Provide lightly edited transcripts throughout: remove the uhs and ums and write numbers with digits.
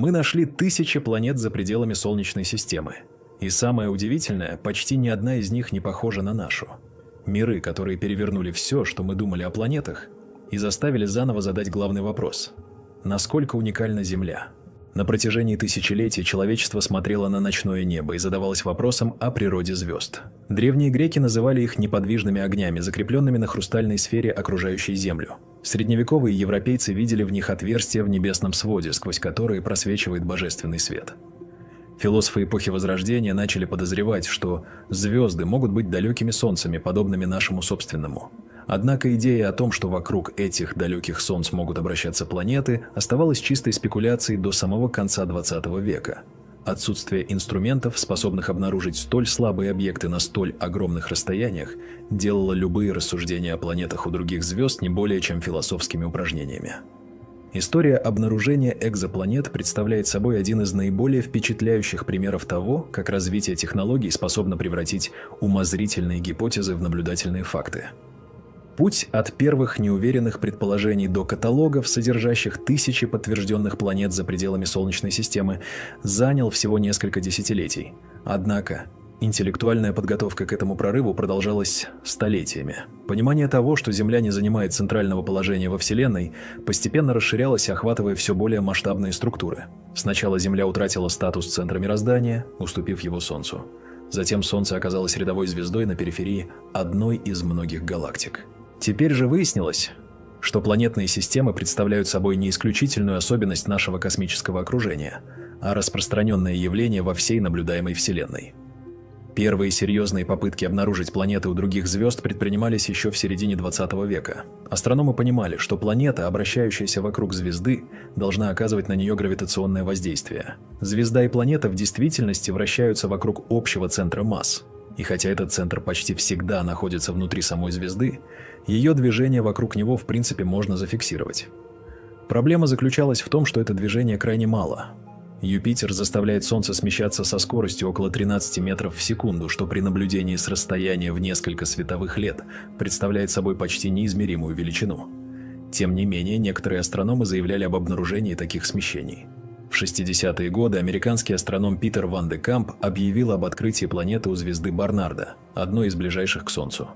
Мы нашли тысячи планет за пределами Солнечной системы. И самое удивительное, почти ни одна из них не похожа на нашу. Миры, которые перевернули все, что мы думали о планетах, и заставили заново задать главный вопрос. Насколько уникальна Земля? На протяжении тысячелетий человечество смотрело на ночное небо и задавалось вопросом о природе звезд. Древние греки называли их неподвижными огнями, закрепленными на хрустальной сфере, окружающей Землю. Средневековые европейцы видели в них отверстия в небесном своде, сквозь которые просвечивает божественный свет. Философы эпохи Возрождения начали подозревать, что звезды могут быть далекими солнцами, подобными нашему собственному. Однако идея о том, что вокруг этих далеких солнц могут обращаться планеты, оставалась чистой спекуляцией до самого конца XX века. Отсутствие инструментов, способных обнаружить столь слабые объекты на столь огромных расстояниях, делало любые рассуждения о планетах у других звезд не более чем философскими упражнениями. История обнаружения экзопланет представляет собой один из наиболее впечатляющих примеров того, как развитие технологий способно превратить умозрительные гипотезы в наблюдательные факты. Путь от первых неуверенных предположений до каталогов, содержащих тысячи подтвержденных планет за пределами Солнечной системы, занял всего несколько десятилетий. Однако, интеллектуальная подготовка к этому прорыву продолжалась столетиями. Понимание того, что Земля не занимает центрального положения во Вселенной, постепенно расширялось, охватывая все более масштабные структуры. Сначала Земля утратила статус центра мироздания, уступив его Солнцу. Затем Солнце оказалось рядовой звездой на периферии одной из многих галактик. Теперь же выяснилось, что планетные системы представляют собой не исключительную особенность нашего космического окружения, а распространенное явление во всей наблюдаемой Вселенной. Первые серьезные попытки обнаружить планеты у других звезд предпринимались еще в середине 20 века. Астрономы понимали, что планета, обращающаяся вокруг звезды, должна оказывать на нее гравитационное воздействие. Звезда и планета в действительности вращаются вокруг общего центра масс. И хотя этот центр почти всегда находится внутри самой звезды, ее движение вокруг него в принципе можно зафиксировать. Проблема заключалась в том, что это движение крайне мало. Юпитер заставляет Солнце смещаться со скоростью около 13 метров в секунду, что при наблюдении с расстояния в несколько световых лет представляет собой почти неизмеримую величину. Тем не менее, некоторые астрономы заявляли об обнаружении таких смещений. В 60-е годы американский астроном Питер Ван де Камп объявил об открытии планеты у звезды Барнарда, одной из ближайших к Солнцу.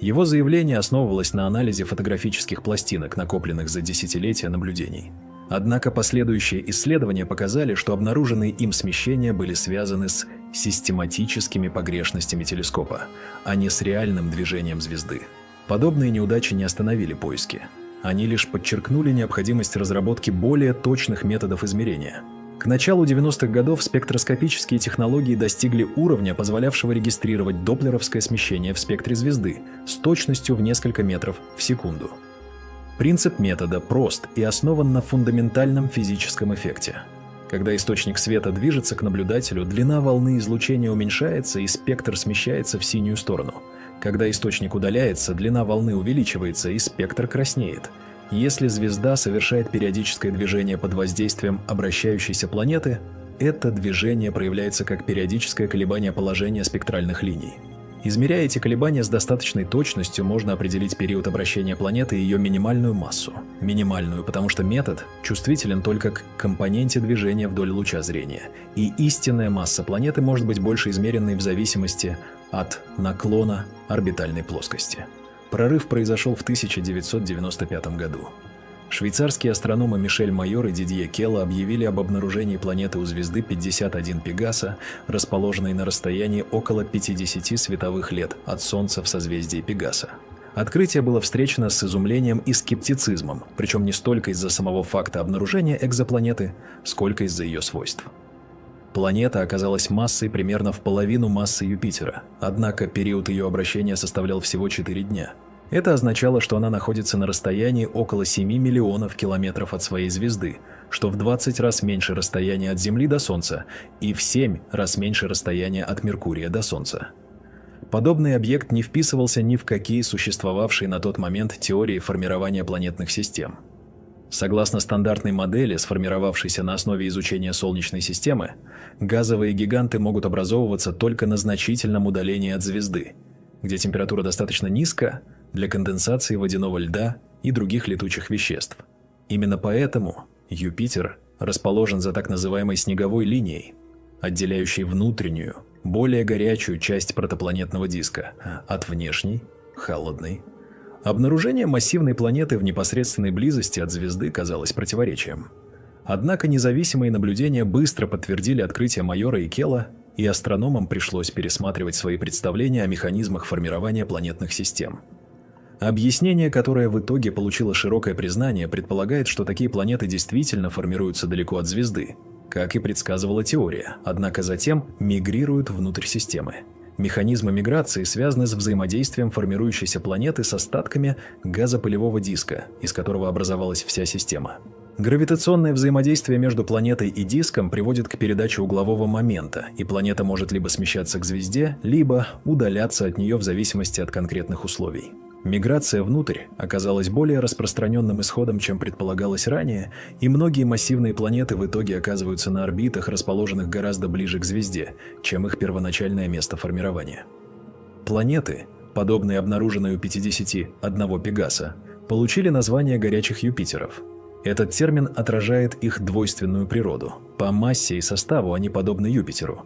Его заявление основывалось на анализе фотографических пластинок, накопленных за десятилетия наблюдений. Однако последующие исследования показали, что обнаруженные им смещения были связаны с систематическими погрешностями телескопа, а не с реальным движением звезды. Подобные неудачи не остановили поиски. Они лишь подчеркнули необходимость разработки более точных методов измерения. К началу 90-х годов спектроскопические технологии достигли уровня, позволявшего регистрировать доплеровское смещение в спектре звезды с точностью в несколько метров в секунду. Принцип метода прост и основан на фундаментальном физическом эффекте. Когда источник света движется к наблюдателю, длина волны излучения уменьшается и спектр смещается в синюю сторону. Когда источник удаляется, длина волны увеличивается и спектр краснеет. Если звезда совершает периодическое движение под воздействием обращающейся планеты, это движение проявляется как периодическое колебание положения спектральных линий. Измеряя эти колебания с достаточной точностью, можно определить период обращения планеты и ее минимальную массу. Минимальную, потому что метод чувствителен только к компоненте движения вдоль луча зрения, и истинная масса планеты может быть больше измеренной в зависимости от наклона орбитальной плоскости. Прорыв произошел в 1995 году. Швейцарские астрономы Мишель Майор и Дидье Келла объявили об обнаружении планеты у звезды 51 Пегаса, расположенной на расстоянии около 50 световых лет от Солнца в созвездии Пегаса. Открытие было встречено с изумлением и скептицизмом, причем не столько из-за самого факта обнаружения экзопланеты, сколько из-за ее свойств. Планета оказалась массой примерно в половину массы Юпитера, однако период ее обращения составлял всего 4 дня. Это означало, что она находится на расстоянии около 7 миллионов километров от своей звезды, что в 20 раз меньше расстояния от Земли до Солнца и в 7 раз меньше расстояния от Меркурия до Солнца. Подобный объект не вписывался ни в какие существовавшие на тот момент теории формирования планетных систем. Согласно стандартной модели, сформировавшейся на основе изучения Солнечной системы, газовые гиганты могут образовываться только на значительном удалении от звезды, где температура достаточно низка для конденсации водяного льда и других летучих веществ. Именно поэтому Юпитер расположен за так называемой снеговой линией, отделяющей внутреннюю, более горячую часть протопланетного диска от внешней, холодной. Обнаружение массивной планеты в непосредственной близости от звезды казалось противоречием. Однако независимые наблюдения быстро подтвердили открытие майора и Келла, и астрономам пришлось пересматривать свои представления о механизмах формирования планетных систем. Объяснение, которое в итоге получило широкое признание, предполагает, что такие планеты действительно формируются далеко от звезды, как и предсказывала теория, однако затем мигрируют внутрь системы. Механизмы миграции связаны с взаимодействием формирующейся планеты с остатками газопылевого диска, из которого образовалась вся система. Гравитационное взаимодействие между планетой и диском приводит к передаче углового момента, и планета может либо смещаться к звезде, либо удаляться от нее в зависимости от конкретных условий. Миграция внутрь оказалась более распространенным исходом, чем предполагалось ранее, и многие массивные планеты в итоге оказываются на орбитах, расположенных гораздо ближе к звезде, чем их первоначальное место формирования. Планеты, подобные обнаруженной у 51 Пегаса, получили название горячих Юпитеров. Этот термин отражает их двойственную природу. По массе и составу они подобны Юпитеру.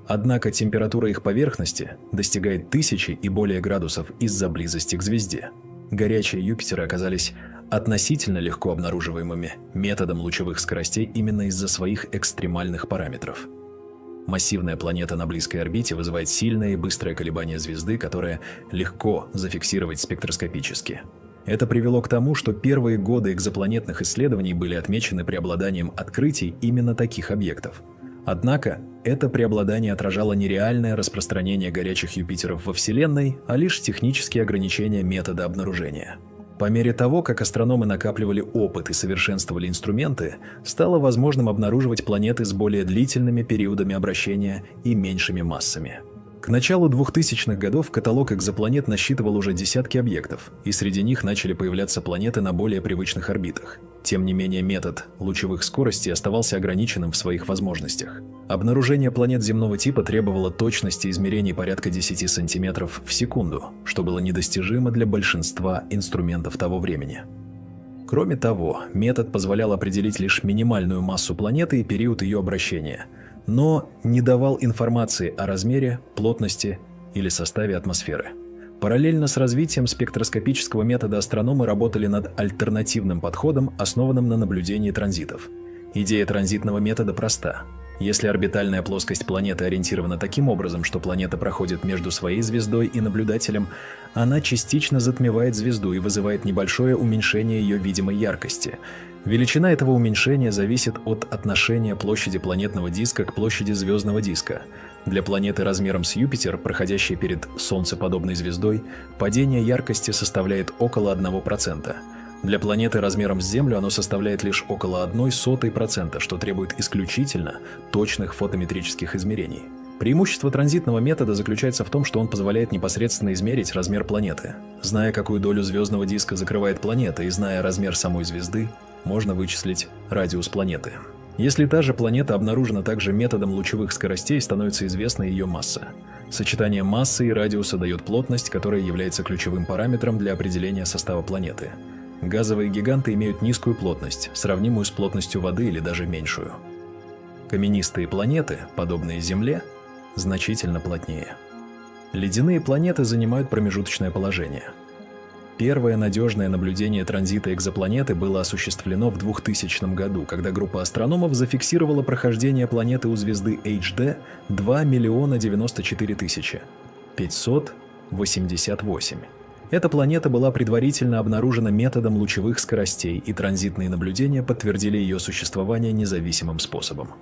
Однако температура их поверхности достигает 1000 и более градусов из-за близости к звезде. Горячие Юпитеры оказались относительно легко обнаруживаемыми методом лучевых скоростей именно из-за своих экстремальных параметров. Массивная планета на близкой орбите вызывает сильное и быстрое колебание звезды, которое легко зафиксировать спектроскопически. Это привело к тому, что первые годы экзопланетных исследований были отмечены преобладанием открытий именно таких объектов. Однако, это преобладание отражало не реальное распространение горячих Юпитеров во Вселенной, а лишь технические ограничения метода обнаружения. По мере того, как астрономы накапливали опыт и совершенствовали инструменты, стало возможным обнаруживать планеты с более длительными периодами обращения и меньшими массами. К началу 2000-х годов каталог экзопланет насчитывал уже десятки объектов, и среди них начали появляться планеты на более привычных орбитах. Тем не менее, метод лучевых скоростей оставался ограниченным в своих возможностях. Обнаружение планет земного типа требовало точности измерений порядка 10 сантиметров в секунду, что было недостижимо для большинства инструментов того времени. Кроме того, метод позволял определить лишь минимальную массу планеты и период ее обращения, но не давал информации о размере, плотности или составе атмосферы. Параллельно с развитием спектроскопического метода астрономы работали над альтернативным подходом, основанным на наблюдении транзитов. Идея транзитного метода проста. Если орбитальная плоскость планеты ориентирована таким образом, что планета проходит между своей звездой и наблюдателем, она частично затмевает звезду и вызывает небольшое уменьшение ее видимой яркости. Величина этого уменьшения зависит от отношения площади планетного диска к площади звездного диска. Для планеты размером с Юпитер, проходящей перед солнцеподобной звездой, падение яркости составляет около 1%. Для планеты размером с Землю оно составляет лишь около 0,01%, что требует исключительно точных фотометрических измерений. Преимущество транзитного метода заключается в том, что он позволяет непосредственно измерить размер планеты. Зная, какую долю звездного диска закрывает планета, и зная размер самой звезды, можно вычислить радиус планеты. Если та же планета обнаружена также методом лучевых скоростей, становится известна ее масса. Сочетание массы и радиуса дает плотность, которая является ключевым параметром для определения состава планеты. Газовые гиганты имеют низкую плотность, сравнимую с плотностью воды или даже меньшую. Каменистые планеты, подобные Земле, значительно плотнее. Ледяные планеты занимают промежуточное положение. Первое надежное наблюдение транзита экзопланеты было осуществлено в 2000 году, когда группа астрономов зафиксировала прохождение планеты у звезды HD 2 094 588. Эта планета была предварительно обнаружена методом лучевых скоростей, и транзитные наблюдения подтвердили ее существование независимым способом.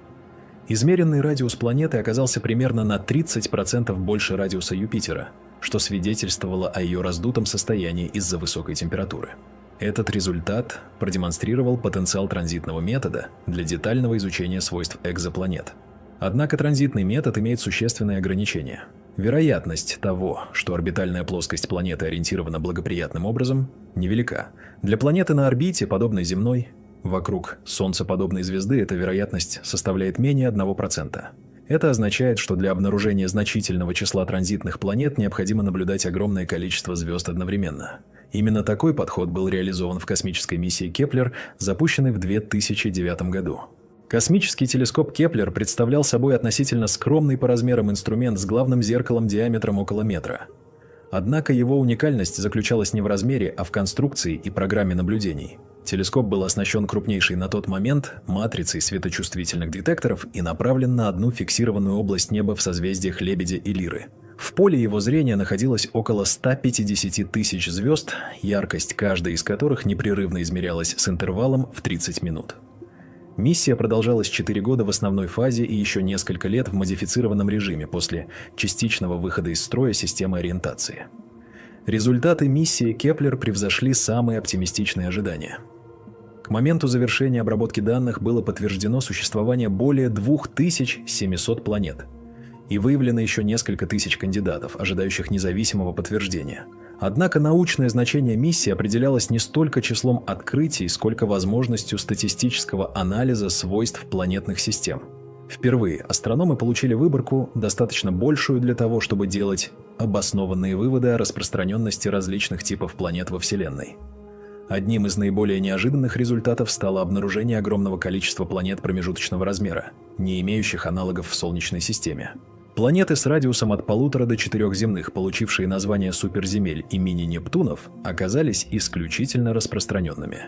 Измеренный радиус планеты оказался примерно на 30% больше радиуса Юпитера, что свидетельствовало о ее раздутом состоянии из-за высокой температуры. Этот результат продемонстрировал потенциал транзитного метода для детального изучения свойств экзопланет. Однако транзитный метод имеет существенные ограничения. Вероятность того, что орбитальная плоскость планеты ориентирована благоприятным образом, невелика. Для планеты на орбите, подобной земной, вокруг солнцеподобной звезды эта вероятность составляет менее 1%. Это означает, что для обнаружения значительного числа транзитных планет необходимо наблюдать огромное количество звезд одновременно. Именно такой подход был реализован в космической миссии Кеплер, запущенной в 2009 году. Космический телескоп Кеплер представлял собой относительно скромный по размерам инструмент с главным зеркалом диаметром около метра. Однако его уникальность заключалась не в размере, а в конструкции и программе наблюдений. Телескоп был оснащен крупнейшей на тот момент матрицей светочувствительных детекторов и направлен на одну фиксированную область неба в созвездиях Лебедя и Лиры. В поле его зрения находилось около 150 тысяч звезд, яркость каждой из которых непрерывно измерялась с интервалом в 30 минут. Миссия продолжалась 4 года в основной фазе и еще несколько лет в модифицированном режиме после частичного выхода из строя системы ориентации. Результаты миссии Кеплер превзошли самые оптимистичные ожидания. К моменту завершения обработки данных было подтверждено существование более 2700 планет и выявлено еще несколько тысяч кандидатов, ожидающих независимого подтверждения. Однако научное значение миссии определялось не столько числом открытий, сколько возможностью статистического анализа свойств планетных систем. Впервые астрономы получили выборку, достаточно большую для того, чтобы делать обоснованные выводы о распространенности различных типов планет во Вселенной. Одним из наиболее неожиданных результатов стало обнаружение огромного количества планет промежуточного размера, не имеющих аналогов в Солнечной системе. Планеты с радиусом от 1,5 до 4 земных, получившие название суперземель и мини-Нептунов, оказались исключительно распространенными.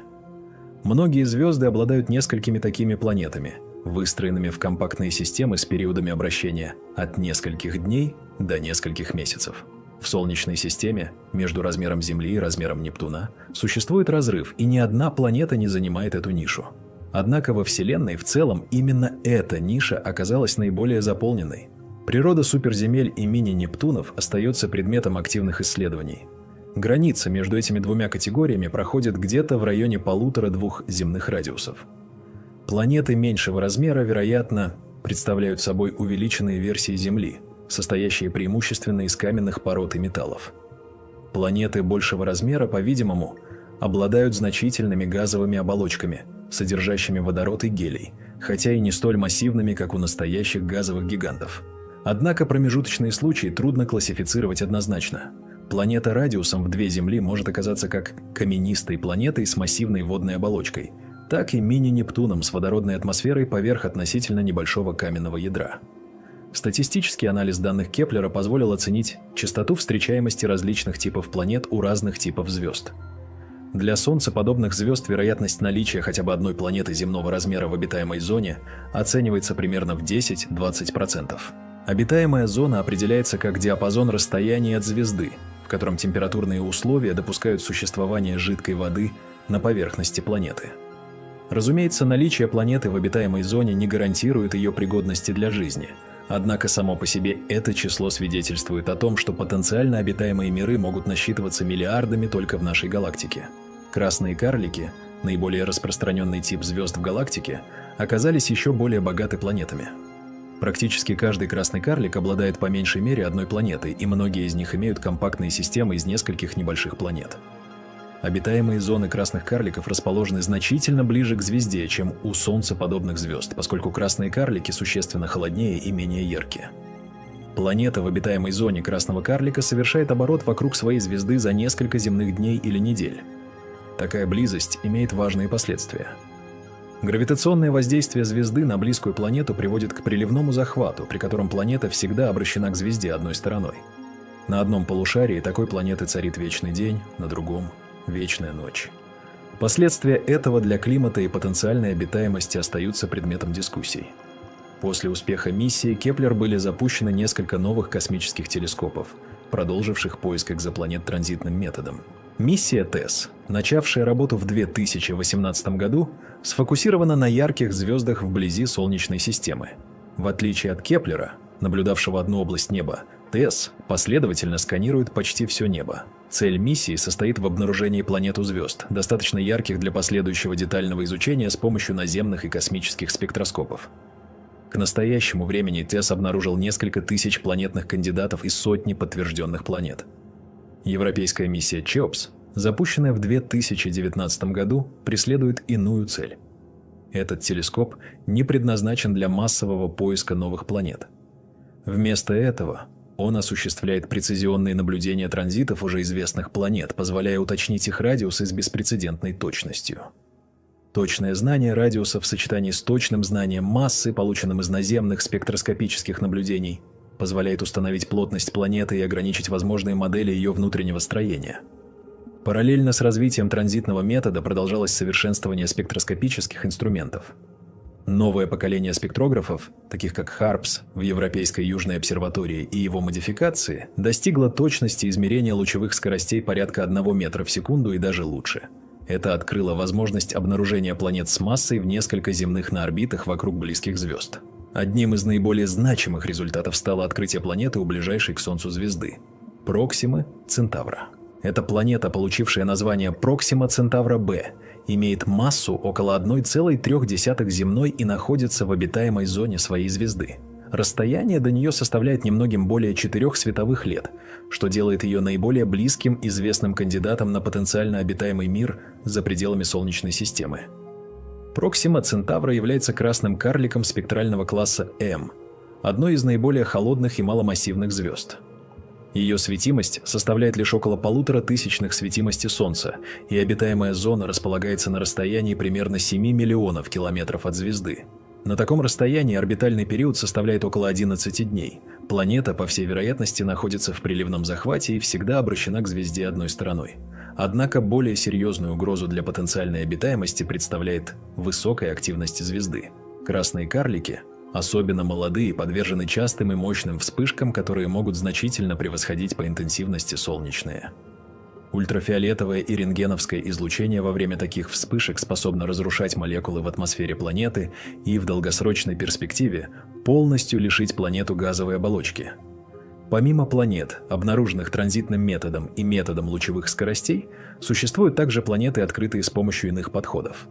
Многие звезды обладают несколькими такими планетами, выстроенными в компактные системы с периодами обращения от нескольких дней до нескольких месяцев. В Солнечной системе, между размером Земли и размером Нептуна, существует разрыв, и ни одна планета не занимает эту нишу. Однако во Вселенной в целом именно эта ниша оказалась наиболее заполненной. Природа суперземель и мини-Нептунов остается предметом активных исследований. Граница между этими двумя категориями проходит где-то в районе 1,5–2 земных радиусов. Планеты меньшего размера, вероятно, представляют собой увеличенные версии Земли, состоящие преимущественно из каменных пород и металлов. Планеты большего размера, по-видимому, обладают значительными газовыми оболочками, содержащими водород и гелий, хотя и не столь массивными, как у настоящих газовых гигантов. Однако промежуточные случаи трудно классифицировать однозначно. Планета радиусом в 2 Земли может оказаться как каменистой планетой с массивной водной оболочкой, так и мини-Нептуном с водородной атмосферой поверх относительно небольшого каменного ядра. Статистический анализ данных Кеплера позволил оценить частоту встречаемости различных типов планет у разных типов звезд. Для солнцеподобных звезд вероятность наличия хотя бы одной планеты земного размера в обитаемой зоне оценивается примерно в 10–20%. Обитаемая зона определяется как диапазон расстояния от звезды, в котором температурные условия допускают существование жидкой воды на поверхности планеты. Разумеется, наличие планеты в обитаемой зоне не гарантирует ее пригодности для жизни, однако само по себе это число свидетельствует о том, что потенциально обитаемые миры могут насчитываться миллиардами только в нашей галактике. Красные карлики, наиболее распространенный тип звезд в галактике, оказались еще более богаты планетами. Практически каждый красный карлик обладает по меньшей мере одной планетой, и многие из них имеют компактные системы из нескольких небольших планет. Обитаемые зоны красных карликов расположены значительно ближе к звезде, чем у солнцеподобных звезд, поскольку красные карлики существенно холоднее и менее яркие. Планета в обитаемой зоне красного карлика совершает оборот вокруг своей звезды за несколько земных дней или недель. Такая близость имеет важные последствия. Гравитационное воздействие звезды на близкую планету приводит к приливному захвату, при котором планета всегда обращена к звезде одной стороной. На одном полушарии такой планеты царит вечный день, на другом – вечная ночь. Последствия этого для климата и потенциальной обитаемости остаются предметом дискуссий. После успеха миссии Кеплер были запущены несколько новых космических телескопов, продолживших поиск экзопланет транзитным методом. Миссия ТЭСС, начавшая работу в 2018 году, сфокусирована на ярких звездах вблизи Солнечной системы. В отличие от Кеплера, наблюдавшего одну область неба, ТЭСС последовательно сканирует почти все небо. Цель миссии состоит в обнаружении планет у звезд, достаточно ярких для последующего детального изучения с помощью наземных и космических спектроскопов. К настоящему времени ТЭСС обнаружил несколько тысяч планетных кандидатов и сотни подтвержденных планет. Европейская миссия ЧЕОПС, запущенная в 2019 году, преследует иную цель. Этот телескоп не предназначен для массового поиска новых планет. Вместо этого он осуществляет прецизионные наблюдения транзитов уже известных планет, позволяя уточнить их радиусы с беспрецедентной точностью. Точное знание радиуса в сочетании с точным знанием массы, полученным из наземных спектроскопических наблюдений, позволяет установить плотность планеты и ограничить возможные модели ее внутреннего строения. Параллельно с развитием транзитного метода продолжалось совершенствование спектроскопических инструментов. Новое поколение спектрографов, таких как HARPS в Европейской Южной обсерватории и его модификации, достигло точности измерения лучевых скоростей порядка 1 метра в секунду и даже лучше. Это открыло возможность обнаружения планет с массой в несколько земных на орбитах вокруг близких звезд. Одним из наиболее значимых результатов стало открытие планеты у ближайшей к Солнцу звезды – Проксимы Центавра. Эта планета, получившая название Проксима Центавра b, имеет массу около 1,3 земной и находится в обитаемой зоне своей звезды. Расстояние до нее составляет немногим более 4 световых лет, что делает ее наиболее близким известным кандидатом на потенциально обитаемый мир за пределами Солнечной системы. Проксима Центавра является красным карликом спектрального класса М, одной из наиболее холодных и маломассивных звезд. Ее светимость составляет лишь около 0,05 светимости Солнца, и обитаемая зона располагается на расстоянии примерно 7 миллионов километров от звезды. На таком расстоянии орбитальный период составляет около 11 дней. Планета, по всей вероятности, находится в приливном захвате и всегда обращена к звезде одной стороной. Однако более серьезную угрозу для потенциальной обитаемости представляет высокая активность звезды. Красные карлики, особенно молодые, подвержены частым и мощным вспышкам, которые могут значительно превосходить по интенсивности солнечные. Ультрафиолетовое и рентгеновское излучение во время таких вспышек способно разрушать молекулы в атмосфере планеты и в долгосрочной перспективе полностью лишить планету газовой оболочки. Помимо планет, обнаруженных транзитным методом и методом лучевых скоростей, существуют также планеты, открытые с помощью иных подходов.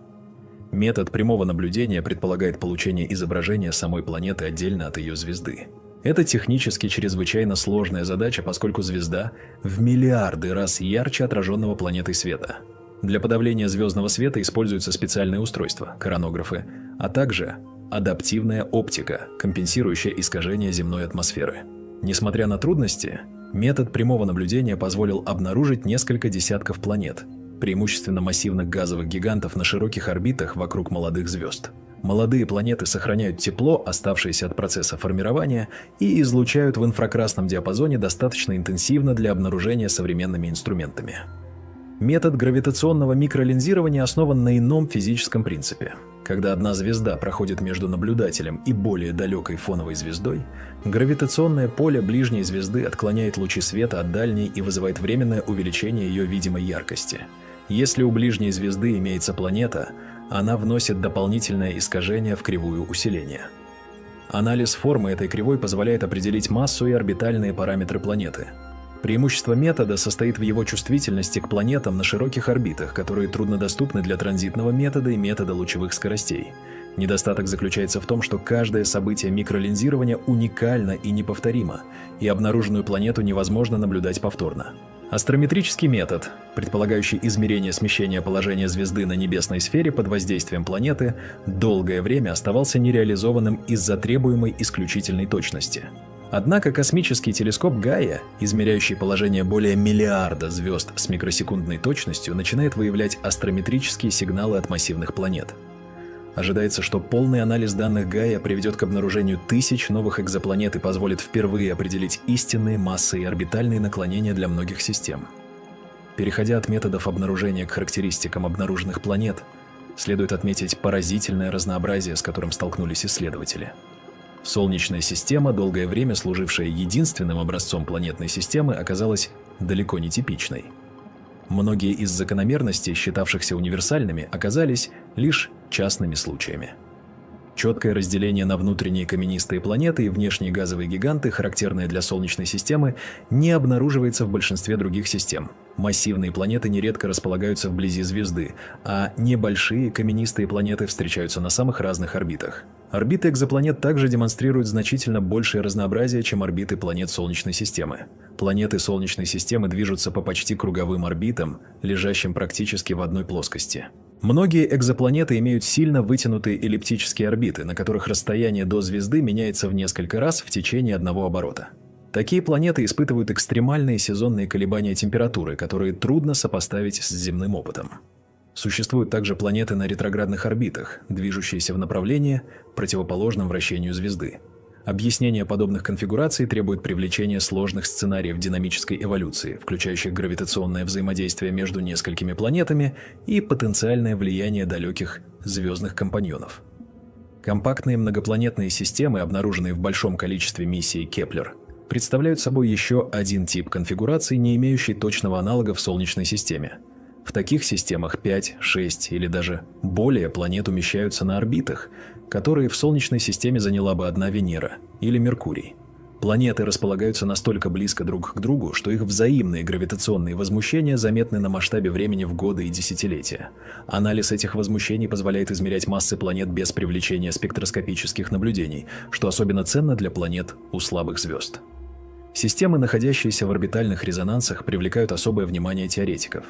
Метод прямого наблюдения предполагает получение изображения самой планеты отдельно от ее звезды. Это технически чрезвычайно сложная задача, поскольку звезда в миллиарды раз ярче отраженного планетой света. Для подавления звездного света используются специальные устройства – коронографы, а также адаптивная оптика, компенсирующая искажение земной атмосферы. Несмотря на трудности, метод прямого наблюдения позволил обнаружить несколько десятков планет, преимущественно массивных газовых гигантов на широких орбитах вокруг молодых звезд. Молодые планеты сохраняют тепло, оставшееся от процесса формирования, и излучают в инфракрасном диапазоне достаточно интенсивно для обнаружения современными инструментами. Метод гравитационного микролинзирования основан на ином физическом принципе. Когда одна звезда проходит между наблюдателем и более далекой фоновой звездой, гравитационное поле ближней звезды отклоняет лучи света от дальней и вызывает временное увеличение ее видимой яркости. Если у ближней звезды имеется планета, она вносит дополнительное искажение в кривую усиления. Анализ формы этой кривой позволяет определить массу и орбитальные параметры планеты. Преимущество метода состоит в его чувствительности к планетам на широких орбитах, которые труднодоступны для транзитного метода и метода лучевых скоростей. Недостаток заключается в том, что каждое событие микролинзирования уникально и неповторимо, и обнаруженную планету невозможно наблюдать повторно. Астрометрический метод, предполагающий измерение смещения положения звезды на небесной сфере под воздействием планеты, долгое время оставался нереализованным из-за требуемой исключительной точности. Однако космический телескоп Гайя, измеряющий положение более миллиарда звезд с микросекундной точностью, начинает выявлять астрометрические сигналы от массивных планет. Ожидается, что полный анализ данных Гайя приведет к обнаружению тысяч новых экзопланет и позволит впервые определить истинные массы и орбитальные наклонения для многих систем. Переходя от методов обнаружения к характеристикам обнаруженных планет, следует отметить поразительное разнообразие, с которым столкнулись исследователи. Солнечная система, долгое время служившая единственным образцом планетной системы, оказалась далеко не типичной. Многие из закономерностей, считавшихся универсальными, оказались лишь частными случаями. Четкое разделение на внутренние каменистые планеты и внешние газовые гиганты, характерное для Солнечной системы, не обнаруживается в большинстве других систем. Массивные планеты нередко располагаются вблизи звезды, а небольшие каменистые планеты встречаются на самых разных орбитах. Орбиты экзопланет также демонстрируют значительно большее разнообразие, чем орбиты планет Солнечной системы. Планеты Солнечной системы движутся по почти круговым орбитам, лежащим практически в одной плоскости. Многие экзопланеты имеют сильно вытянутые эллиптические орбиты, на которых расстояние до звезды меняется в несколько раз в течение одного оборота. Такие планеты испытывают экстремальные сезонные колебания температуры, которые трудно сопоставить с земным опытом. Существуют также планеты на ретроградных орбитах, движущиеся в направлении, противоположном вращению звезды. Объяснение подобных конфигураций требует привлечения сложных сценариев динамической эволюции, включающих гравитационное взаимодействие между несколькими планетами и потенциальное влияние далеких звездных компаньонов. Компактные многопланетные системы, обнаруженные в большом количестве миссий Кеплер, представляют собой еще один тип конфигураций, не имеющий точного аналога в Солнечной системе. В таких системах 5, 6 или даже более планет умещаются на орбитах, которые в Солнечной системе заняла бы одна Венера или Меркурий. Планеты располагаются настолько близко друг к другу, что их взаимные гравитационные возмущения заметны на масштабе времени в годы и десятилетия. Анализ этих возмущений позволяет измерять массы планет без привлечения спектроскопических наблюдений, что особенно ценно для планет у слабых звезд. Системы, находящиеся в орбитальных резонансах, привлекают особое внимание теоретиков.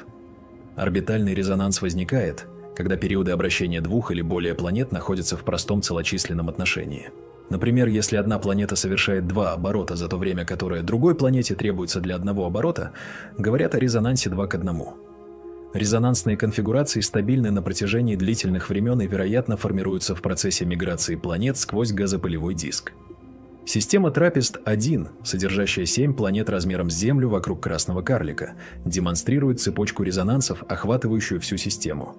Орбитальный резонанс возникает, когда периоды обращения двух или более планет находятся в простом целочисленном отношении. Например, если одна планета совершает 2 оборота за то время, которое другой планете требуется для одного оборота, говорят о резонансе 2 к 1. Резонансные конфигурации стабильны на протяжении длительных времен и, вероятно, формируются в процессе миграции планет сквозь газопылевой диск. Система Траппист-1, содержащая 7 планет размером с Землю вокруг красного карлика, демонстрирует цепочку резонансов, охватывающую всю систему.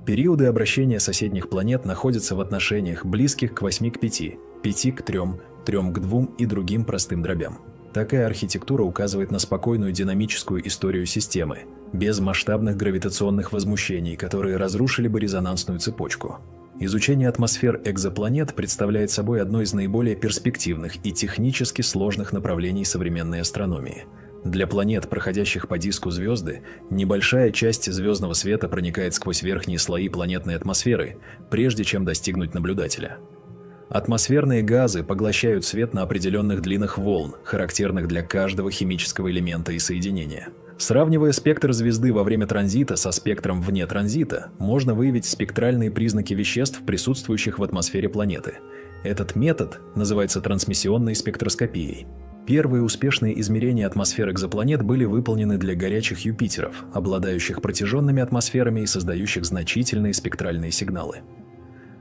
Периоды обращения соседних планет находятся в отношениях, близких к 8 к 5, 5 к 3, 3 к 2 и другим простым дробям. Такая архитектура указывает на спокойную динамическую историю системы, без масштабных гравитационных возмущений, которые разрушили бы резонансную цепочку. Изучение атмосфер экзопланет представляет собой одно из наиболее перспективных и технически сложных направлений современной астрономии. Для планет, проходящих по диску звезды, небольшая часть звездного света проникает сквозь верхние слои планетной атмосферы, прежде чем достигнуть наблюдателя. Атмосферные газы поглощают свет на определенных длинах волн, характерных для каждого химического элемента и соединения. Сравнивая спектр звезды во время транзита со спектром вне транзита, можно выявить спектральные признаки веществ, присутствующих в атмосфере планеты. Этот метод называется трансмиссионной спектроскопией. Первые успешные измерения атмосфер экзопланет были выполнены для горячих Юпитеров, обладающих протяженными атмосферами и создающих значительные спектральные сигналы.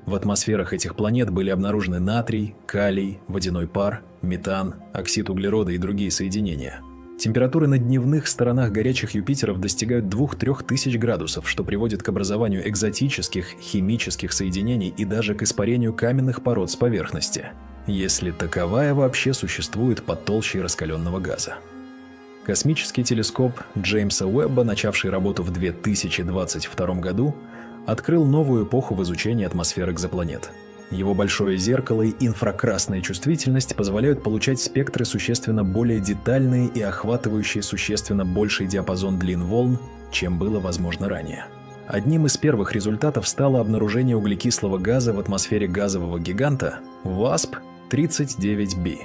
В атмосферах этих планет были обнаружены натрий, калий, водяной пар, метан, оксид углерода и другие соединения. Температуры на дневных сторонах горячих Юпитеров достигают 2-3 тысяч градусов, что приводит к образованию экзотических химических соединений и даже к испарению каменных пород с поверхности, если таковая вообще существует под толщей раскаленного газа. Космический телескоп Джеймса Уэбба, начавший работу в 2022 году, открыл новую эпоху в изучении атмосфер экзопланет. Его большое зеркало и инфракрасная чувствительность позволяют получать спектры существенно более детальные и охватывающие существенно больший диапазон длин волн, чем было возможно ранее. Одним из первых результатов стало обнаружение углекислого газа в атмосфере газового гиганта WASP-39b.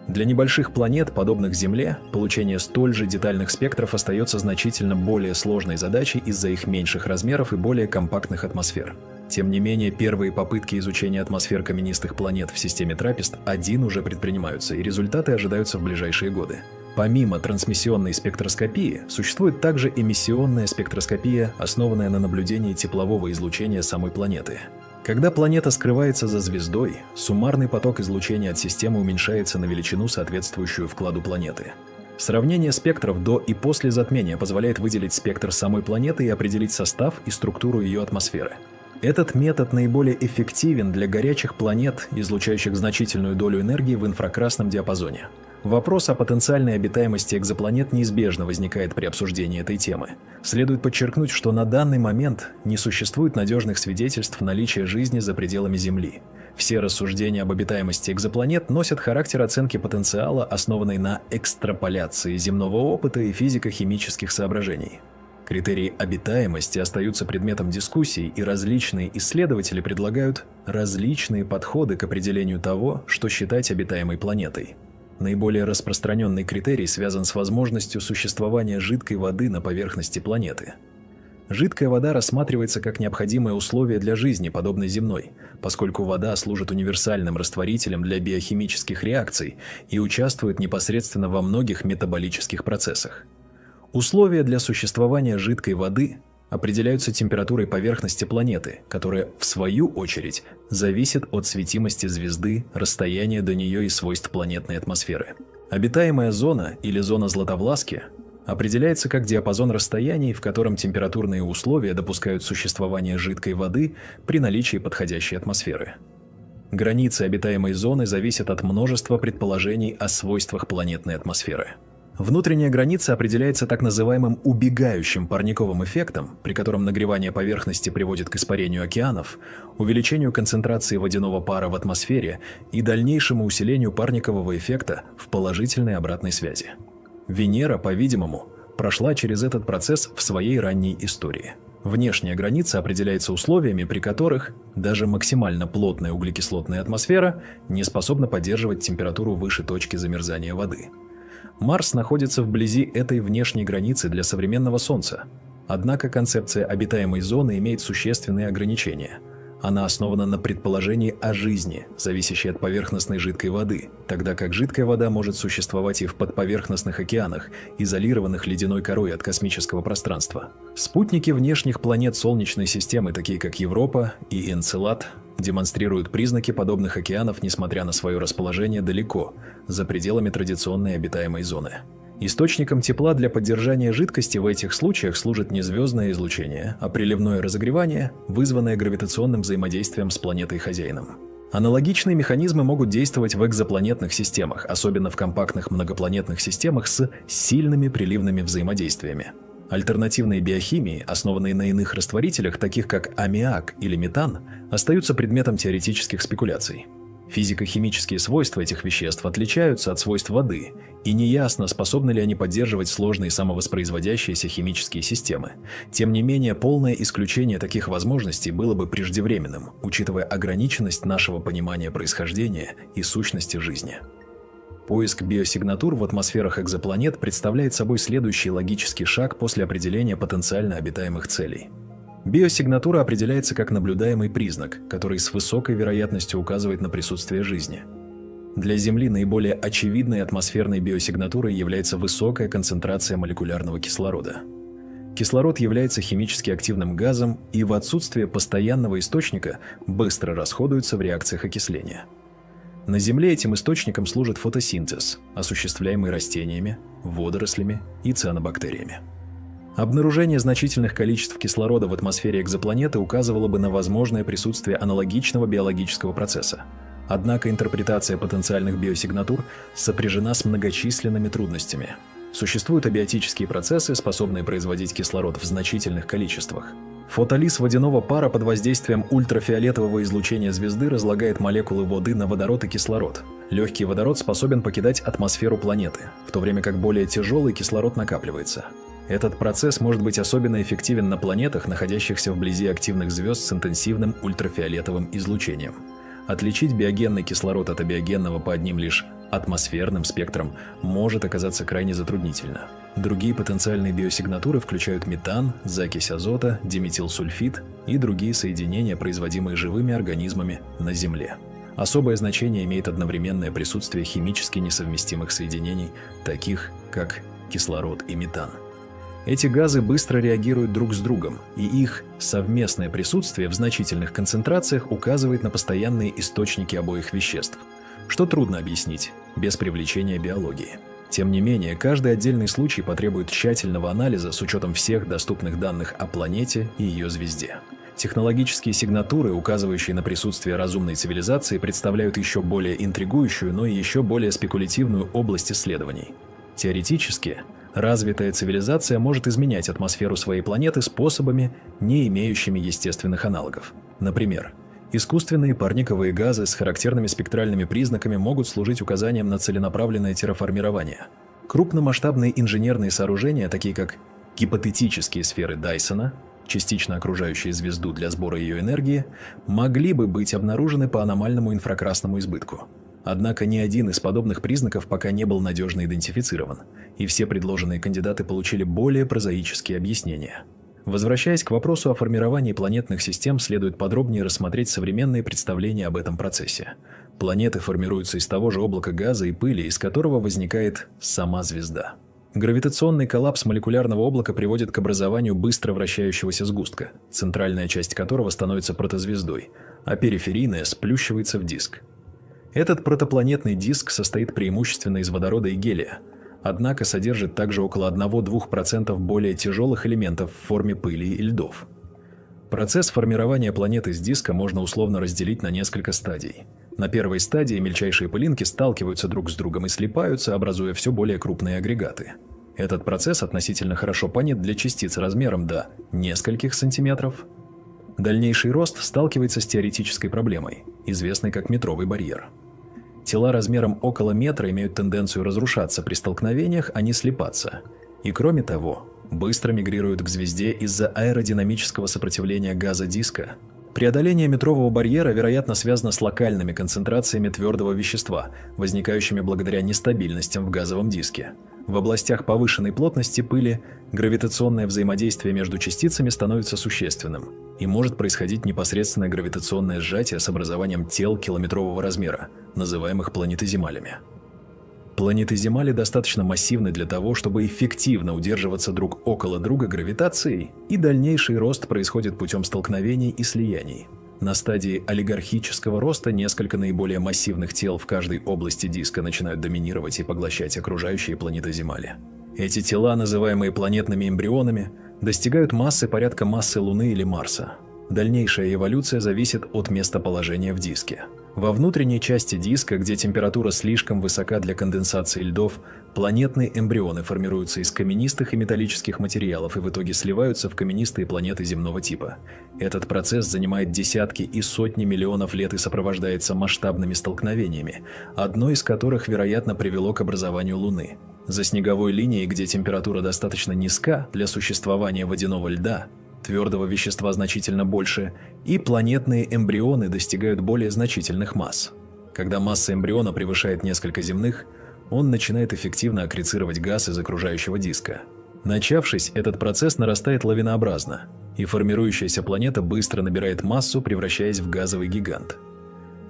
Для небольших планет, подобных Земле, получение столь же детальных спектров остается значительно более сложной задачей из-за их меньших размеров и более компактных атмосфер. Тем не менее, первые попытки изучения атмосфер каменистых планет в системе Траппист-1 уже предпринимаются, и результаты ожидаются в ближайшие годы. Помимо трансмиссионной спектроскопии, существует также эмиссионная спектроскопия, основанная на наблюдении теплового излучения самой планеты. Когда планета скрывается за звездой, суммарный поток излучения от системы уменьшается на величину, соответствующую вкладу планеты. Сравнение спектров до и после затмения позволяет выделить спектр самой планеты и определить состав и структуру ее атмосферы. Этот метод наиболее эффективен для горячих планет, излучающих значительную долю энергии в инфракрасном диапазоне. Вопрос о потенциальной обитаемости экзопланет неизбежно возникает при обсуждении этой темы. Следует подчеркнуть, что на данный момент не существует надежных свидетельств наличия жизни за пределами Земли. Все рассуждения об обитаемости экзопланет носят характер оценки потенциала, основанной на экстраполяции земного опыта и физико-химических соображений. Критерии обитаемости остаются предметом дискуссий, и различные исследователи предлагают различные подходы к определению того, что считать обитаемой планетой. Наиболее распространенный критерий связан с возможностью существования жидкой воды на поверхности планеты. Жидкая вода рассматривается как необходимое условие для жизни, подобной земной, поскольку вода служит универсальным растворителем для биохимических реакций и участвует непосредственно во многих метаболических процессах. Условия для существования жидкой воды определяются температурой поверхности планеты, которая, в свою очередь, зависит от светимости звезды, расстояния до нее и свойств планетной атмосферы. Обитаемая зона или зона Златовласки определяется как диапазон расстояний, в котором температурные условия допускают существование жидкой воды при наличии подходящей атмосферы. Границы обитаемой зоны зависят от множества предположений о свойствах планетной атмосферы. Внутренняя граница определяется так называемым убегающим парниковым эффектом, при котором нагревание поверхности приводит к испарению океанов, увеличению концентрации водяного пара в атмосфере и дальнейшему усилению парникового эффекта в положительной обратной связи. Венера, по-видимому, прошла через этот процесс в своей ранней истории. Внешняя граница определяется условиями, при которых даже максимально плотная углекислотная атмосфера не способна поддерживать температуру выше точки замерзания воды. Марс находится вблизи этой внешней границы для современного Солнца. Однако концепция обитаемой зоны имеет существенные ограничения. Она основана на предположении о жизни, зависящей от поверхностной жидкой воды, тогда как жидкая вода может существовать и в подповерхностных океанах, изолированных ледяной корой от космического пространства. Спутники внешних планет Солнечной системы, такие как Европа и Энцелад, демонстрируют признаки подобных океанов, несмотря на свое расположение далеко, за пределами традиционной обитаемой зоны. Источником тепла для поддержания жидкости в этих случаях служит не звездное излучение, а приливное разогревание, вызванное гравитационным взаимодействием с планетой-хозяином. Аналогичные механизмы могут действовать в экзопланетных системах, особенно в компактных многопланетных системах с сильными приливными взаимодействиями. Альтернативные биохимии, основанные на иных растворителях, таких как аммиак или метан, остаются предметом теоретических спекуляций. Физико-химические свойства этих веществ отличаются от свойств воды, и неясно, способны ли они поддерживать сложные самовоспроизводящиеся химические системы. Тем не менее, полное исключение таких возможностей было бы преждевременным, учитывая ограниченность нашего понимания происхождения и сущности жизни. Поиск биосигнатур в атмосферах экзопланет представляет собой следующий логический шаг после определения потенциально обитаемых целей. Биосигнатура определяется как наблюдаемый признак, который с высокой вероятностью указывает на присутствие жизни. Для Земли наиболее очевидной атмосферной биосигнатурой является высокая концентрация молекулярного кислорода. Кислород является химически активным газом и в отсутствие постоянного источника быстро расходуется в реакциях окисления. На Земле этим источником служит фотосинтез, осуществляемый растениями, водорослями и цианобактериями. Обнаружение значительных количеств кислорода в атмосфере экзопланеты указывало бы на возможное присутствие аналогичного биологического процесса. Однако интерпретация потенциальных биосигнатур сопряжена с многочисленными трудностями. Существуют абиотические процессы, способные производить кислород в значительных количествах. Фотолиз водяного пара под воздействием ультрафиолетового излучения звезды разлагает молекулы воды на водород и кислород. Легкий водород способен покидать атмосферу планеты, в то время как более тяжелый кислород накапливается. Этот процесс может быть особенно эффективен на планетах, находящихся вблизи активных звезд с интенсивным ультрафиолетовым излучением. Отличить биогенный кислород от абиогенного по одним лишь атмосферным спектрам может оказаться крайне затруднительно. Другие потенциальные биосигнатуры включают метан, закись азота, диметилсульфид и другие соединения, производимые живыми организмами на Земле. Особое значение имеет одновременное присутствие химически несовместимых соединений, таких как кислород и метан. Эти газы быстро реагируют друг с другом, и их совместное присутствие в значительных концентрациях указывает на постоянные источники обоих веществ, что трудно объяснить без привлечения биологии. Тем не менее, каждый отдельный случай потребует тщательного анализа с учетом всех доступных данных о планете и ее звезде. Технологические сигнатуры, указывающие на присутствие разумной цивилизации, представляют еще более интригующую, но и еще более спекулятивную область исследований. Теоретически, развитая цивилизация может изменять атмосферу своей планеты способами, не имеющими естественных аналогов. Например, искусственные парниковые газы с характерными спектральными признаками могут служить указанием на целенаправленное терраформирование. Крупномасштабные инженерные сооружения, такие как гипотетические сферы Дайсона, частично окружающие звезду для сбора ее энергии, могли бы быть обнаружены по аномальному инфракрасному избытку. Однако ни один из подобных признаков пока не был надежно идентифицирован, и все предложенные кандидаты получили более прозаические объяснения. Возвращаясь к вопросу о формировании планетных систем, следует подробнее рассмотреть современные представления об этом процессе. Планеты формируются из того же облака газа и пыли, из которого возникает сама звезда. Гравитационный коллапс молекулярного облака приводит к образованию быстро вращающегося сгустка, центральная часть которого становится протозвездой, а периферийная сплющивается в диск. Этот протопланетный диск состоит преимущественно из водорода и гелия, однако содержит также около 1–2% более тяжелых элементов в форме пыли и льдов. Процесс формирования планеты с диска можно условно разделить на несколько стадий. На первой стадии мельчайшие пылинки сталкиваются друг с другом и слипаются, образуя все более крупные агрегаты. Этот процесс относительно хорошо понят для частиц размером до нескольких сантиметров. Дальнейший рост сталкивается с теоретической проблемой, известной как метровый барьер. Тела размером около метра имеют тенденцию разрушаться при столкновениях, а не слипаться. И кроме того, быстро мигрируют к звезде из-за аэродинамического сопротивления газа диска. Преодоление метрового барьера, вероятно, связано с локальными концентрациями твердого вещества, возникающими благодаря нестабильностям в газовом диске. В областях повышенной плотности пыли гравитационное взаимодействие между частицами становится существенным, и может происходить непосредственное гравитационное сжатие с образованием тел километрового размера, называемых планетоземалями. Планетоземали достаточно массивны для того, чтобы эффективно удерживаться друг около друга гравитацией, и дальнейший рост происходит путем столкновений и слияний. На стадии олигархического роста несколько наиболее массивных тел в каждой области диска начинают доминировать и поглощать окружающие планетоземали. Эти тела, называемые планетными эмбрионами, достигают массы порядка массы Луны или Марса. Дальнейшая эволюция зависит от местоположения в диске. Во внутренней части диска, где температура слишком высока для конденсации льдов, планетные эмбрионы формируются из каменистых и металлических материалов и в итоге сливаются в каменистые планеты земного типа. Этот процесс занимает десятки и сотни миллионов лет и сопровождается масштабными столкновениями, одно из которых, вероятно, привело к образованию Луны. За снеговой линией, где температура достаточно низка для существования водяного льда, твердого вещества значительно больше, и планетные эмбрионы достигают более значительных масс. Когда масса эмбриона превышает несколько земных, он начинает эффективно аккрецировать газ из окружающего диска. Начавшись, этот процесс нарастает лавинообразно, и формирующаяся планета быстро набирает массу, превращаясь в газовый гигант.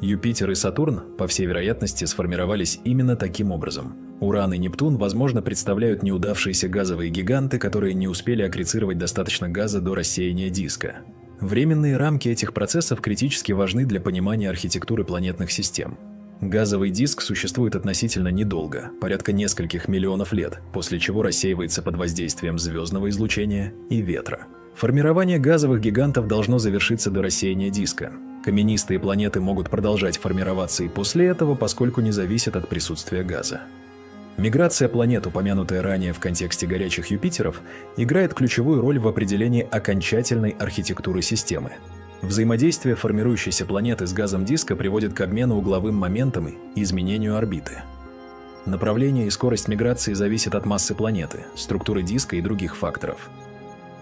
Юпитер и Сатурн, по всей вероятности, сформировались именно таким образом. Уран и Нептун, возможно, представляют неудавшиеся газовые гиганты, которые не успели аккрецировать достаточно газа до рассеяния диска. Временные рамки этих процессов критически важны для понимания архитектуры планетных систем. Газовый диск существует относительно недолго, порядка нескольких миллионов лет, после чего рассеивается под воздействием звездного излучения и ветра. Формирование газовых гигантов должно завершиться до рассеяния диска. Каменистые планеты могут продолжать формироваться и после этого, поскольку не зависят от присутствия газа. Миграция планет, упомянутая ранее в контексте горячих Юпитеров, играет ключевую роль в определении окончательной архитектуры системы. Взаимодействие формирующейся планеты с газом диска приводит к обмену угловым моментом и изменению орбиты. Направление и скорость миграции зависят от массы планеты, структуры диска и других факторов.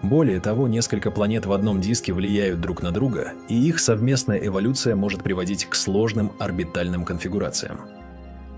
Более того, несколько планет в одном диске влияют друг на друга, и их совместная эволюция может приводить к сложным орбитальным конфигурациям.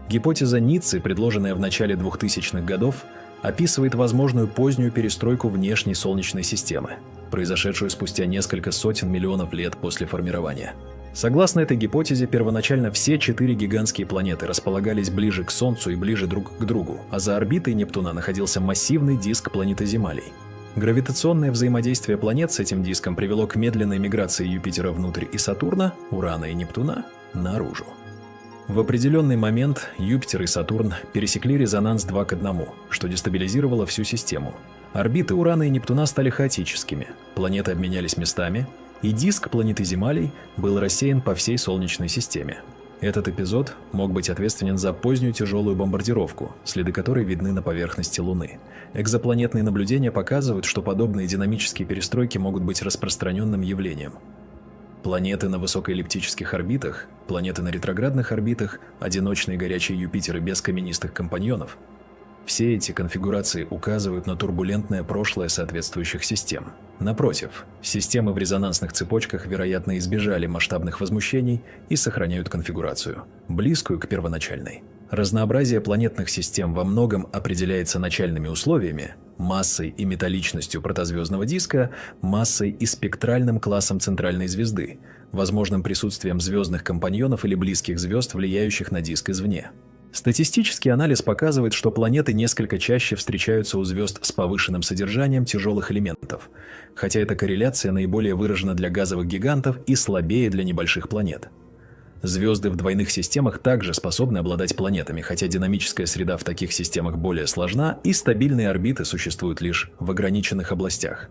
Гипотеза Ниццы, предложенная в начале 2000-х годов, описывает возможную позднюю перестройку внешней Солнечной системы, произошедшую спустя несколько сотен миллионов лет после формирования. Согласно этой гипотезе, первоначально все 4 гигантские планеты располагались ближе к Солнцу и ближе друг к другу, а за орбитой Нептуна находился массивный диск планетоземалей. Гравитационное взаимодействие планет с этим диском привело к медленной миграции Юпитера внутрь и Сатурна, Урана и Нептуна наружу. В определенный момент Юпитер и Сатурн пересекли резонанс 2 к 1, что дестабилизировало всю систему. Орбиты Урана и Нептуна стали хаотическими, планеты обменялись местами, и диск планетоземалей был рассеян по всей Солнечной системе. Этот эпизод мог быть ответственен за позднюю тяжелую бомбардировку, следы которой видны на поверхности Луны. Экзопланетные наблюдения показывают, что подобные динамические перестройки могут быть распространенным явлением. Планеты на высокоэллиптических орбитах, планеты на ретроградных орбитах, одиночные горячие Юпитеры без каменистых компаньонов – все эти конфигурации указывают на турбулентное прошлое соответствующих систем. Напротив, системы в резонансных цепочках, вероятно, избежали масштабных возмущений и сохраняют конфигурацию, близкую к первоначальной. Разнообразие планетных систем во многом определяется начальными условиями, массой и металличностью протозвездного диска, массой и спектральным классом центральной звезды, возможным присутствием звездных компаньонов или близких звезд, влияющих на диск извне. Статистический анализ показывает, что планеты несколько чаще встречаются у звезд с повышенным содержанием тяжелых элементов, хотя эта корреляция наиболее выражена для газовых гигантов и слабее для небольших планет. Звезды в двойных системах также способны обладать планетами, хотя динамическая среда в таких системах более сложна и стабильные орбиты существуют лишь в ограниченных областях.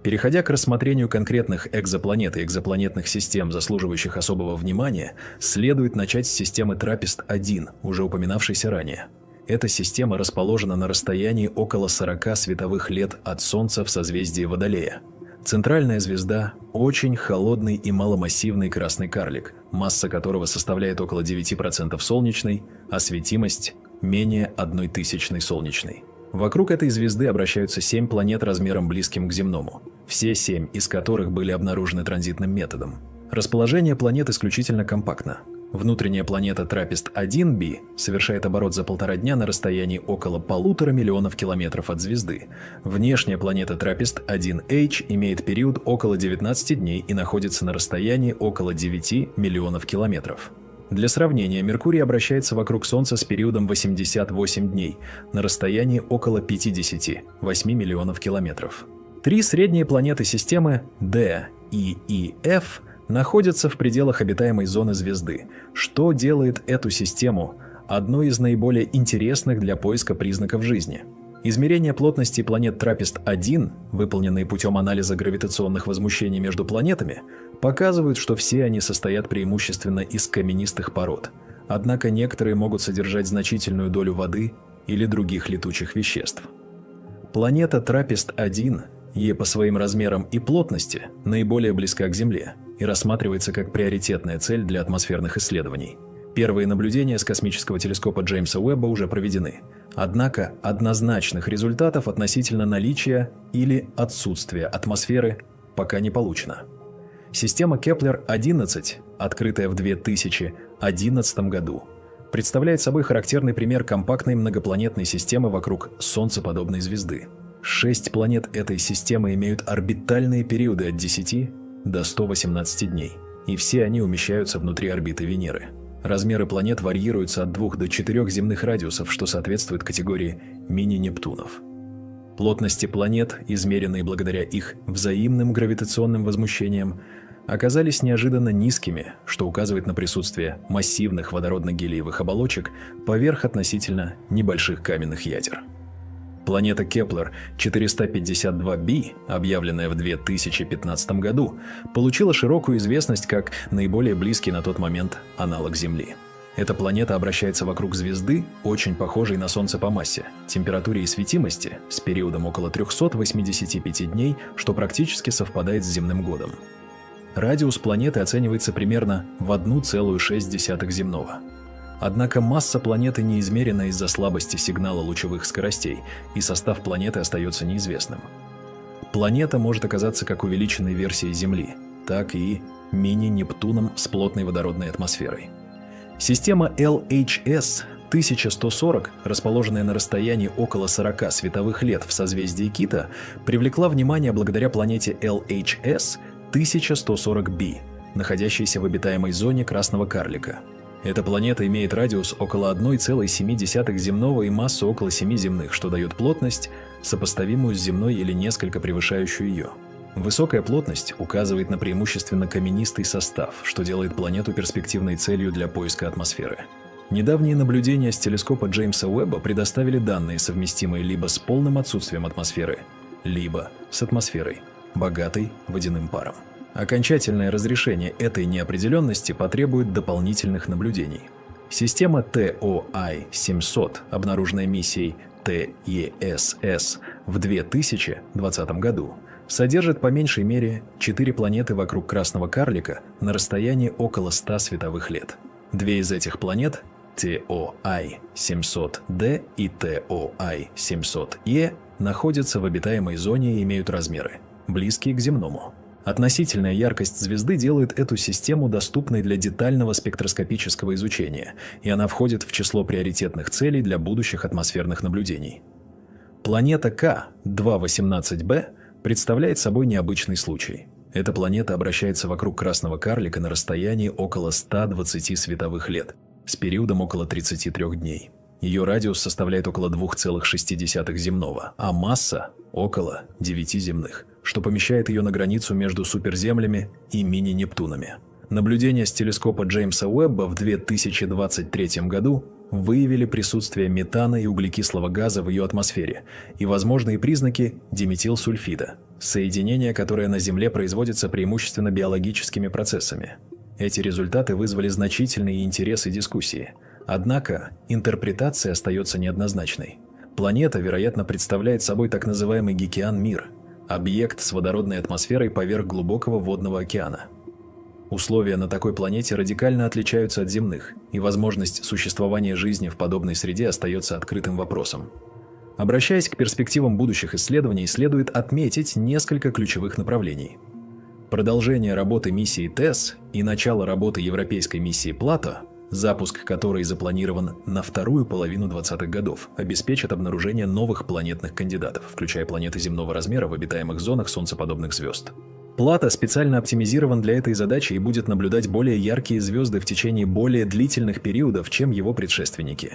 Переходя к рассмотрению конкретных экзопланет и экзопланетных систем, заслуживающих особого внимания, следует начать с системы ТРАППИСТ-1, уже упоминавшейся ранее. Эта система расположена на расстоянии около 40 световых лет от Солнца в созвездии Водолея. Центральная звезда – очень холодный и маломассивный красный карлик, масса которого составляет около 9% солнечной, а светимость – менее 0,01 солнечной. Вокруг этой звезды обращаются 7 планет размером близким к земному, все 7 из которых были обнаружены транзитным методом. Расположение планет исключительно компактно. Внутренняя планета ТРАППИСТ-1b совершает оборот за 1,5 дня на расстоянии около 1,5 миллионов километров от звезды. Внешняя планета ТРАППИСТ-1h имеет период около 19 дней и находится на расстоянии около 9 миллионов километров. Для сравнения, Меркурий обращается вокруг Солнца с периодом 88 дней на расстоянии около 58 миллионов километров. 3 средние планеты системы D, E и F находятся в пределах обитаемой зоны звезды, что делает эту систему одной из наиболее интересных для поиска признаков жизни. Измерения плотности планет ТРАППИСТ-1, выполненные путем анализа гравитационных возмущений между планетами, показывают, что все они состоят преимущественно из каменистых пород, однако некоторые могут содержать значительную долю воды или других летучих веществ. Планета ТРАППИСТ-1 по своим размерам и плотности наиболее близка к Земле и рассматривается как приоритетная цель для атмосферных исследований. Первые наблюдения с космического телескопа Джеймса Уэбба уже проведены, однако однозначных результатов относительно наличия или отсутствия атмосферы пока не получено. Система Кеплер-11, открытая в 2011 году, представляет собой характерный пример компактной многопланетной системы вокруг солнцеподобной звезды. 6 планет этой системы имеют орбитальные периоды от 10 до 118 дней, и все они умещаются внутри орбиты Венеры. Размеры планет варьируются от 2 до 4 земных радиусов, что соответствует категории мини-Нептунов. Плотности планет, измеренные благодаря их взаимным гравитационным возмущениям, оказались неожиданно низкими, что указывает на присутствие массивных водородно-гелиевых оболочек поверх относительно небольших каменных ядер. Планета Кеплер-452b, объявленная в 2015 году, получила широкую известность как наиболее близкий на тот момент аналог Земли. Эта планета обращается вокруг звезды, очень похожей на Солнце по массе, температуре и светимости, с периодом около 385 дней, что практически совпадает с земным годом. Радиус планеты оценивается примерно в 1,6 земного. Однако масса планеты не измерена из-за слабости сигнала лучевых скоростей, и состав планеты остается неизвестным. Планета может оказаться как увеличенной версией Земли, так и мини-Нептуном с плотной водородной атмосферой. Система LHS 1140, расположенная на расстоянии около 40 световых лет в созвездии Кита, привлекла внимание благодаря планете LHS 1140b, находящейся в обитаемой зоне Красного карлика. Эта планета имеет радиус около 1,7 земного и массу около 7 земных, что дает плотность, сопоставимую с земной или несколько превышающую ее. Высокая плотность указывает на преимущественно каменистый состав, что делает планету перспективной целью для поиска атмосферы. Недавние наблюдения с телескопа Джеймса Уэбба предоставили данные, совместимые либо с полным отсутствием атмосферы, либо с атмосферой, богатой водяным паром. Окончательное разрешение этой неопределенности потребует дополнительных наблюдений. Система TOI-700, обнаруженная миссией TESS в 2020 году, содержит по меньшей мере 4 планеты вокруг Красного карлика на расстоянии около 100 световых лет. Две из этих планет, TOI-700D и TOI-700E, находятся в обитаемой зоне и имеют размеры, близкие к земному. Относительная яркость звезды делает эту систему доступной для детального спектроскопического изучения, и она входит в число приоритетных целей для будущих атмосферных наблюдений. Планета К-218b представляет собой необычный случай. Эта планета обращается вокруг Красного карлика на расстоянии около 120 световых лет, с периодом около 33 дней. Ее радиус составляет около 2,6 земного, а масса – около 9 земных, что помещает ее на границу между суперземлями и мини-Нептунами. Наблюдения с телескопа Джеймса Уэбба в 2023 году выявили присутствие метана и углекислого газа в ее атмосфере и возможные признаки диметилсульфида, соединение, которое на Земле производится преимущественно биологическими процессами. Эти результаты вызвали значительный интерес и дискуссии. Однако интерпретация остается неоднозначной. Планета, вероятно, представляет собой так называемый Гекиан-мир – объект с водородной атмосферой поверх глубокого водного океана. Условия на такой планете радикально отличаются от земных, и возможность существования жизни в подобной среде остается открытым вопросом. Обращаясь к перспективам будущих исследований, следует отметить несколько ключевых направлений. Продолжение работы миссии ТЭСС и начало работы европейской миссии Плато, запуск которой запланирован на вторую половину 20-х годов, обеспечат обнаружение новых планетных кандидатов, включая планеты земного размера в обитаемых зонах солнцеподобных звезд. Плато специально оптимизирован для этой задачи и будет наблюдать более яркие звезды в течение более длительных периодов, чем его предшественники.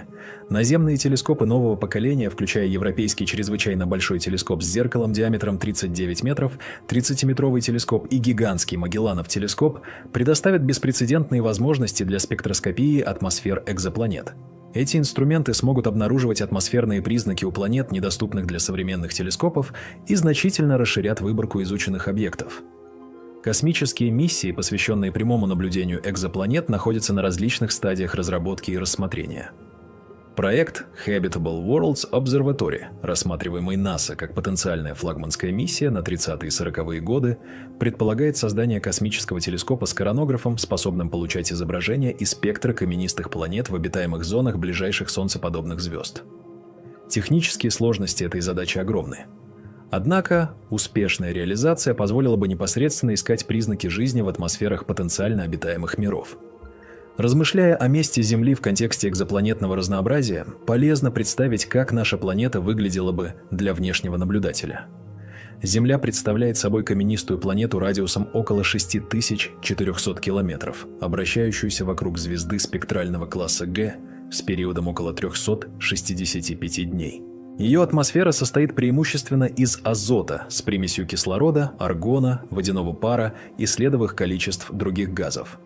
Наземные телескопы нового поколения, включая европейский чрезвычайно большой телескоп с зеркалом диаметром 39 метров, 30-метровый телескоп и гигантский Магелланов телескоп, предоставят беспрецедентные возможности для спектроскопии атмосфер экзопланет. Эти инструменты смогут обнаруживать атмосферные признаки у планет, недоступных для современных телескопов, и значительно расширят выборку изученных объектов. Космические миссии, посвященные прямому наблюдению экзопланет, находятся на различных стадиях разработки и рассмотрения. Проект Habitable Worlds Observatory, рассматриваемый НАСА как потенциальная флагманская миссия на 30-е и 40-е годы, предполагает создание космического телескопа с коронографом, способным получать изображения из спектра каменистых планет в обитаемых зонах ближайших солнцеподобных звезд. Технические сложности этой задачи огромны. Однако, успешная реализация позволила бы непосредственно искать признаки жизни в атмосферах потенциально обитаемых миров. Размышляя о месте Земли в контексте экзопланетного разнообразия, полезно представить, как наша планета выглядела бы для внешнего наблюдателя. Земля представляет собой каменистую планету радиусом около 6400 километров, обращающуюся вокруг звезды спектрального класса Г с периодом около 365 дней. Ее атмосфера состоит преимущественно из азота с примесью кислорода, аргона, водяного пара и следовых количеств других газов.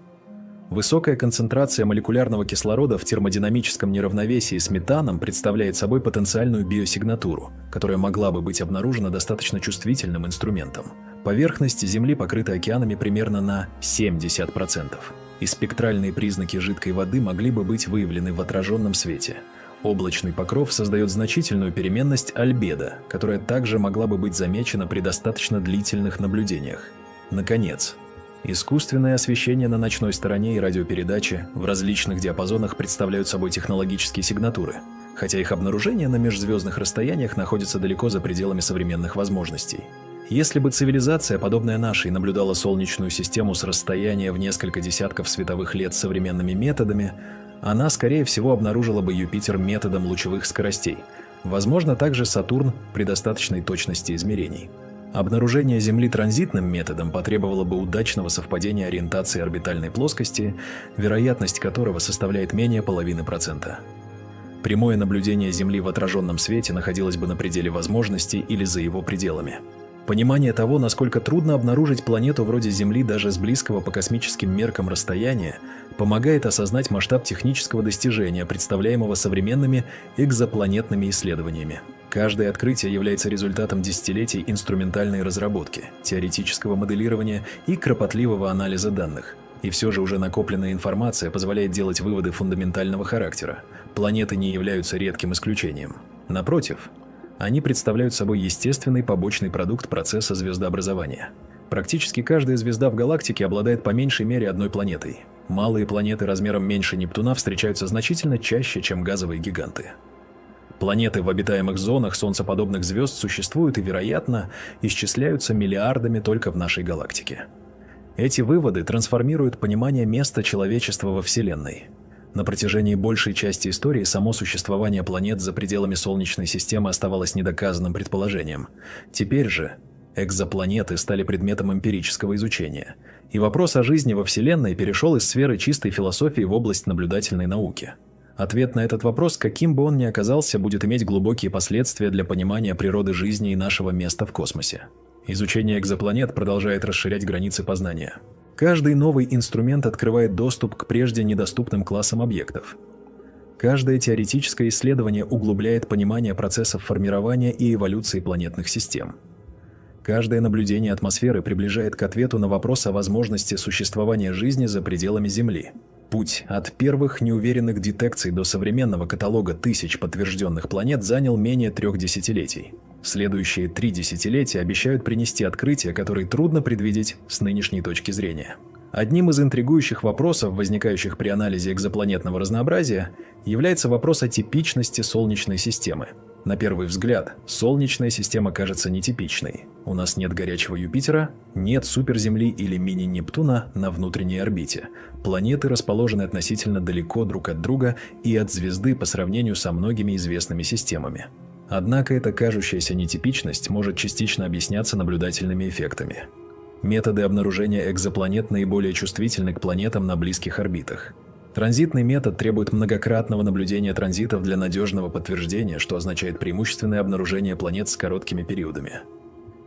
Высокая концентрация молекулярного кислорода в термодинамическом неравновесии с метаном представляет собой потенциальную биосигнатуру, которая могла бы быть обнаружена достаточно чувствительным инструментом. Поверхность Земли покрыта океанами примерно на 70%, и спектральные признаки жидкой воды могли бы быть выявлены в отраженном свете. Облачный покров создает значительную переменность альбедо, которая также могла бы быть замечена при достаточно длительных наблюдениях. Наконец, искусственное освещение на ночной стороне и радиопередачи в различных диапазонах представляют собой технологические сигнатуры, хотя их обнаружение на межзвездных расстояниях находится далеко за пределами современных возможностей. Если бы цивилизация, подобная нашей, наблюдала Солнечную систему с расстояния в несколько десятков световых лет современными методами, она, скорее всего, обнаружила бы Юпитер методом лучевых скоростей, возможно, также Сатурн при достаточной точности измерений. Обнаружение Земли транзитным методом потребовало бы удачного совпадения ориентации орбитальной плоскости, вероятность которого составляет менее 0,5%. Прямое наблюдение Земли в отраженном свете находилось бы на пределе возможностей или за его пределами. Понимание того, насколько трудно обнаружить планету вроде Земли даже с близкого по космическим меркам расстояния, помогает осознать масштаб технического достижения, представляемого современными экзопланетными исследованиями. Каждое открытие является результатом десятилетий инструментальной разработки, теоретического моделирования и кропотливого анализа данных. И все же уже накопленная информация позволяет делать выводы фундаментального характера. Планеты не являются редким исключением. Напротив, они представляют собой естественный побочный продукт процесса звездообразования. Практически каждая звезда в галактике обладает по меньшей мере одной планетой. Малые планеты размером меньше Нептуна встречаются значительно чаще, чем газовые гиганты. Планеты в обитаемых зонах солнцеподобных звезд существуют и, вероятно, исчисляются миллиардами только в нашей галактике. Эти выводы трансформируют понимание места человечества во Вселенной. На протяжении большей части истории само существование планет за пределами Солнечной системы оставалось недоказанным предположением. Теперь же Экзопланеты стали предметом эмпирического изучения, и вопрос о жизни во Вселенной перешел из сферы чистой философии в область наблюдательной науки. Ответ на этот вопрос, каким бы он ни оказался, будет иметь глубокие последствия для понимания природы жизни и нашего места в космосе. Изучение экзопланет продолжает расширять границы познания. Каждый новый инструмент открывает доступ к прежде недоступным классам объектов. Каждое теоретическое исследование углубляет понимание процессов формирования и эволюции планетных систем. Каждое наблюдение атмосферы приближает к ответу на вопрос о возможности существования жизни за пределами Земли. Путь от первых неуверенных детекций до современного каталога тысяч подтвержденных планет занял менее 3 десятилетий. Следующие 3 десятилетия обещают принести открытия, которые трудно предвидеть с нынешней точки зрения. Одним из интригующих вопросов, возникающих при анализе экзопланетного разнообразия, является вопрос о типичности Солнечной системы. На первый взгляд, Солнечная система кажется нетипичной. У нас нет горячего Юпитера, нет суперземли или мини-Нептуна на внутренней орбите. Планеты расположены относительно далеко друг от друга и от звезды по сравнению со многими известными системами. Однако эта кажущаяся нетипичность может частично объясняться наблюдательными эффектами. Методы обнаружения экзопланет наиболее чувствительны к планетам на близких орбитах. Транзитный метод требует многократного наблюдения транзитов для надежного подтверждения, что означает преимущественное обнаружение планет с короткими периодами.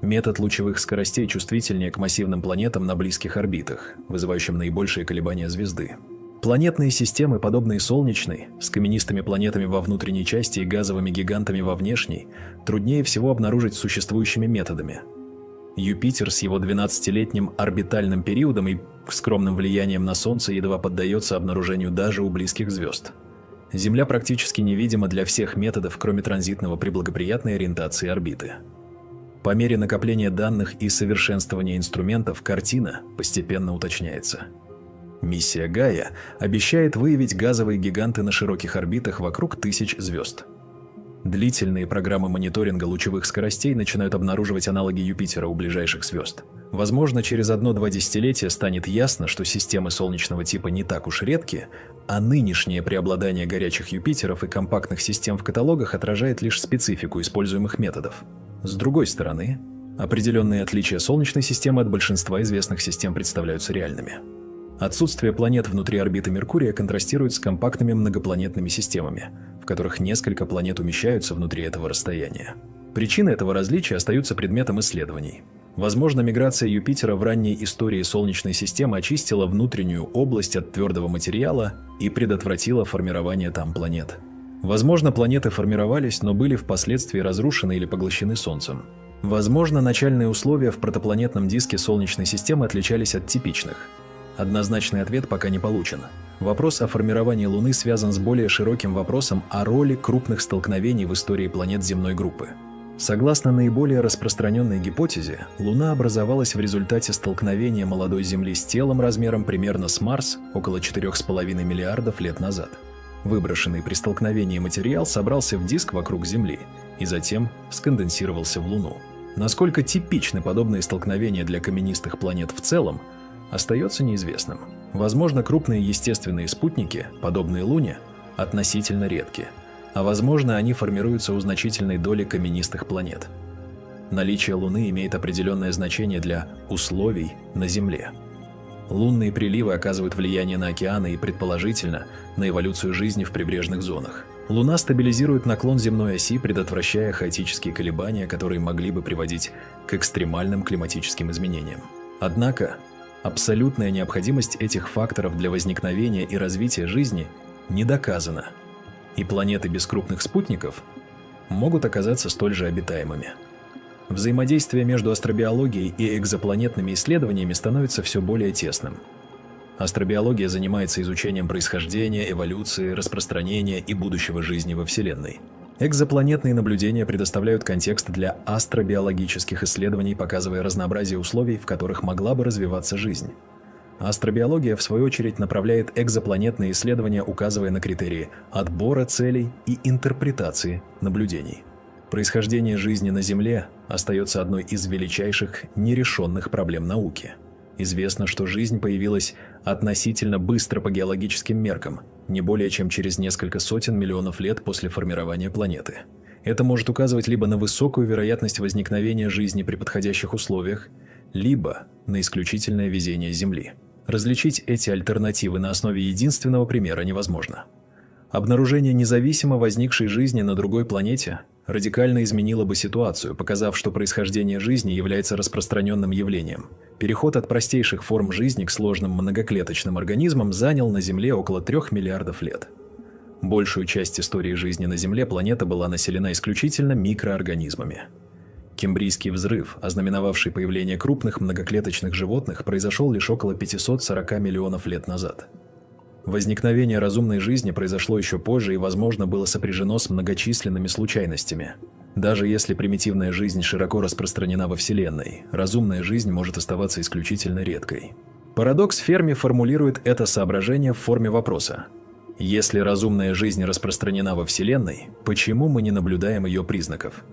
Метод лучевых скоростей чувствительнее к массивным планетам на близких орбитах, вызывающим наибольшие колебания звезды. Планетные системы, подобные Солнечной, с каменистыми планетами во внутренней части и газовыми гигантами во внешней, труднее всего обнаружить существующими методами. Юпитер с его 12-летним орбитальным периодом и скромным влиянием на Солнце едва поддается обнаружению даже у близких звезд. Земля практически невидима для всех методов, кроме транзитного при благоприятной ориентации орбиты. По мере накопления данных и совершенствования инструментов картина постепенно уточняется. Миссия Гайа обещает выявить газовые гиганты на широких орбитах вокруг тысяч звезд. Длительные программы мониторинга лучевых скоростей начинают обнаруживать аналоги Юпитера у ближайших звезд. Возможно, через 1-2 десятилетия станет ясно, что системы солнечного типа не так уж редки, а нынешнее преобладание горячих Юпитеров и компактных систем в каталогах отражает лишь специфику используемых методов. С другой стороны, определенные отличия Солнечной системы от большинства известных систем представляются реальными. Отсутствие планет внутри орбиты Меркурия контрастирует с компактными многопланетными системами, в которых несколько планет умещаются внутри этого расстояния. Причины этого различия остаются предметом исследований. Возможно, миграция Юпитера в ранней истории Солнечной системы очистила внутреннюю область от твердого материала и предотвратила формирование там планет. Возможно, планеты формировались, но были впоследствии разрушены или поглощены Солнцем. Возможно, начальные условия в протопланетном диске Солнечной системы отличались от типичных. Однозначный ответ пока не получен. Вопрос о формировании Луны связан с более широким вопросом о роли крупных столкновений в истории планет земной группы. Согласно наиболее распространенной гипотезе, Луна образовалась в результате столкновения молодой Земли с телом размером примерно с Марс около 4,5 миллиардов лет назад. Выброшенный при столкновении материал собрался в диск вокруг Земли и затем сконденсировался в Луну. Насколько типичны подобные столкновения для каменистых планет в целом, остается неизвестным. Возможно, крупные естественные спутники, подобные Луне, относительно редки, а возможно, они формируются у значительной доли каменистых планет. Наличие Луны имеет определенное значение для условий на Земле. Лунные приливы оказывают влияние на океаны и, предположительно, на эволюцию жизни в прибрежных зонах. Луна стабилизирует наклон земной оси, предотвращая хаотические колебания, которые могли бы приводить к экстремальным климатическим изменениям. Однако, абсолютная необходимость этих факторов для возникновения и развития жизни не доказана, и планеты без крупных спутников могут оказаться столь же обитаемыми. Взаимодействие между астробиологией и экзопланетными исследованиями становится все более тесным. Астробиология занимается изучением происхождения, эволюции, распространения и будущего жизни во Вселенной. Экзопланетные наблюдения предоставляют контекст для астробиологических исследований, показывая разнообразие условий, в которых могла бы развиваться жизнь. Астробиология, в свою очередь, направляет экзопланетные исследования, указывая на критерии отбора целей и интерпретации наблюдений. Происхождение жизни на Земле остается одной из величайших нерешенных проблем науки. Известно, что жизнь появилась относительно быстро по геологическим меркам, не более чем через несколько сотен миллионов лет после формирования планеты. Это может указывать либо на высокую вероятность возникновения жизни при подходящих условиях, либо на исключительное везение Земли. Различить эти альтернативы на основе единственного примера невозможно. Обнаружение независимо возникшей жизни на другой планете радикально изменило бы ситуацию, показав, что происхождение жизни является распространенным явлением. Переход от простейших форм жизни к сложным многоклеточным организмам занял на Земле около 3 миллиардов лет. Большую часть истории жизни на Земле планета была населена исключительно микроорганизмами. Кембрийский взрыв, ознаменовавший появление крупных многоклеточных животных, произошел лишь около 540 миллионов лет назад. Возникновение разумной жизни произошло еще позже и, возможно, было сопряжено с многочисленными случайностями. Даже если примитивная жизнь широко распространена во Вселенной, разумная жизнь может оставаться исключительно редкой. Парадокс Ферми формулирует это соображение в форме вопроса. Если разумная жизнь распространена во Вселенной, почему мы не наблюдаем ее признаков?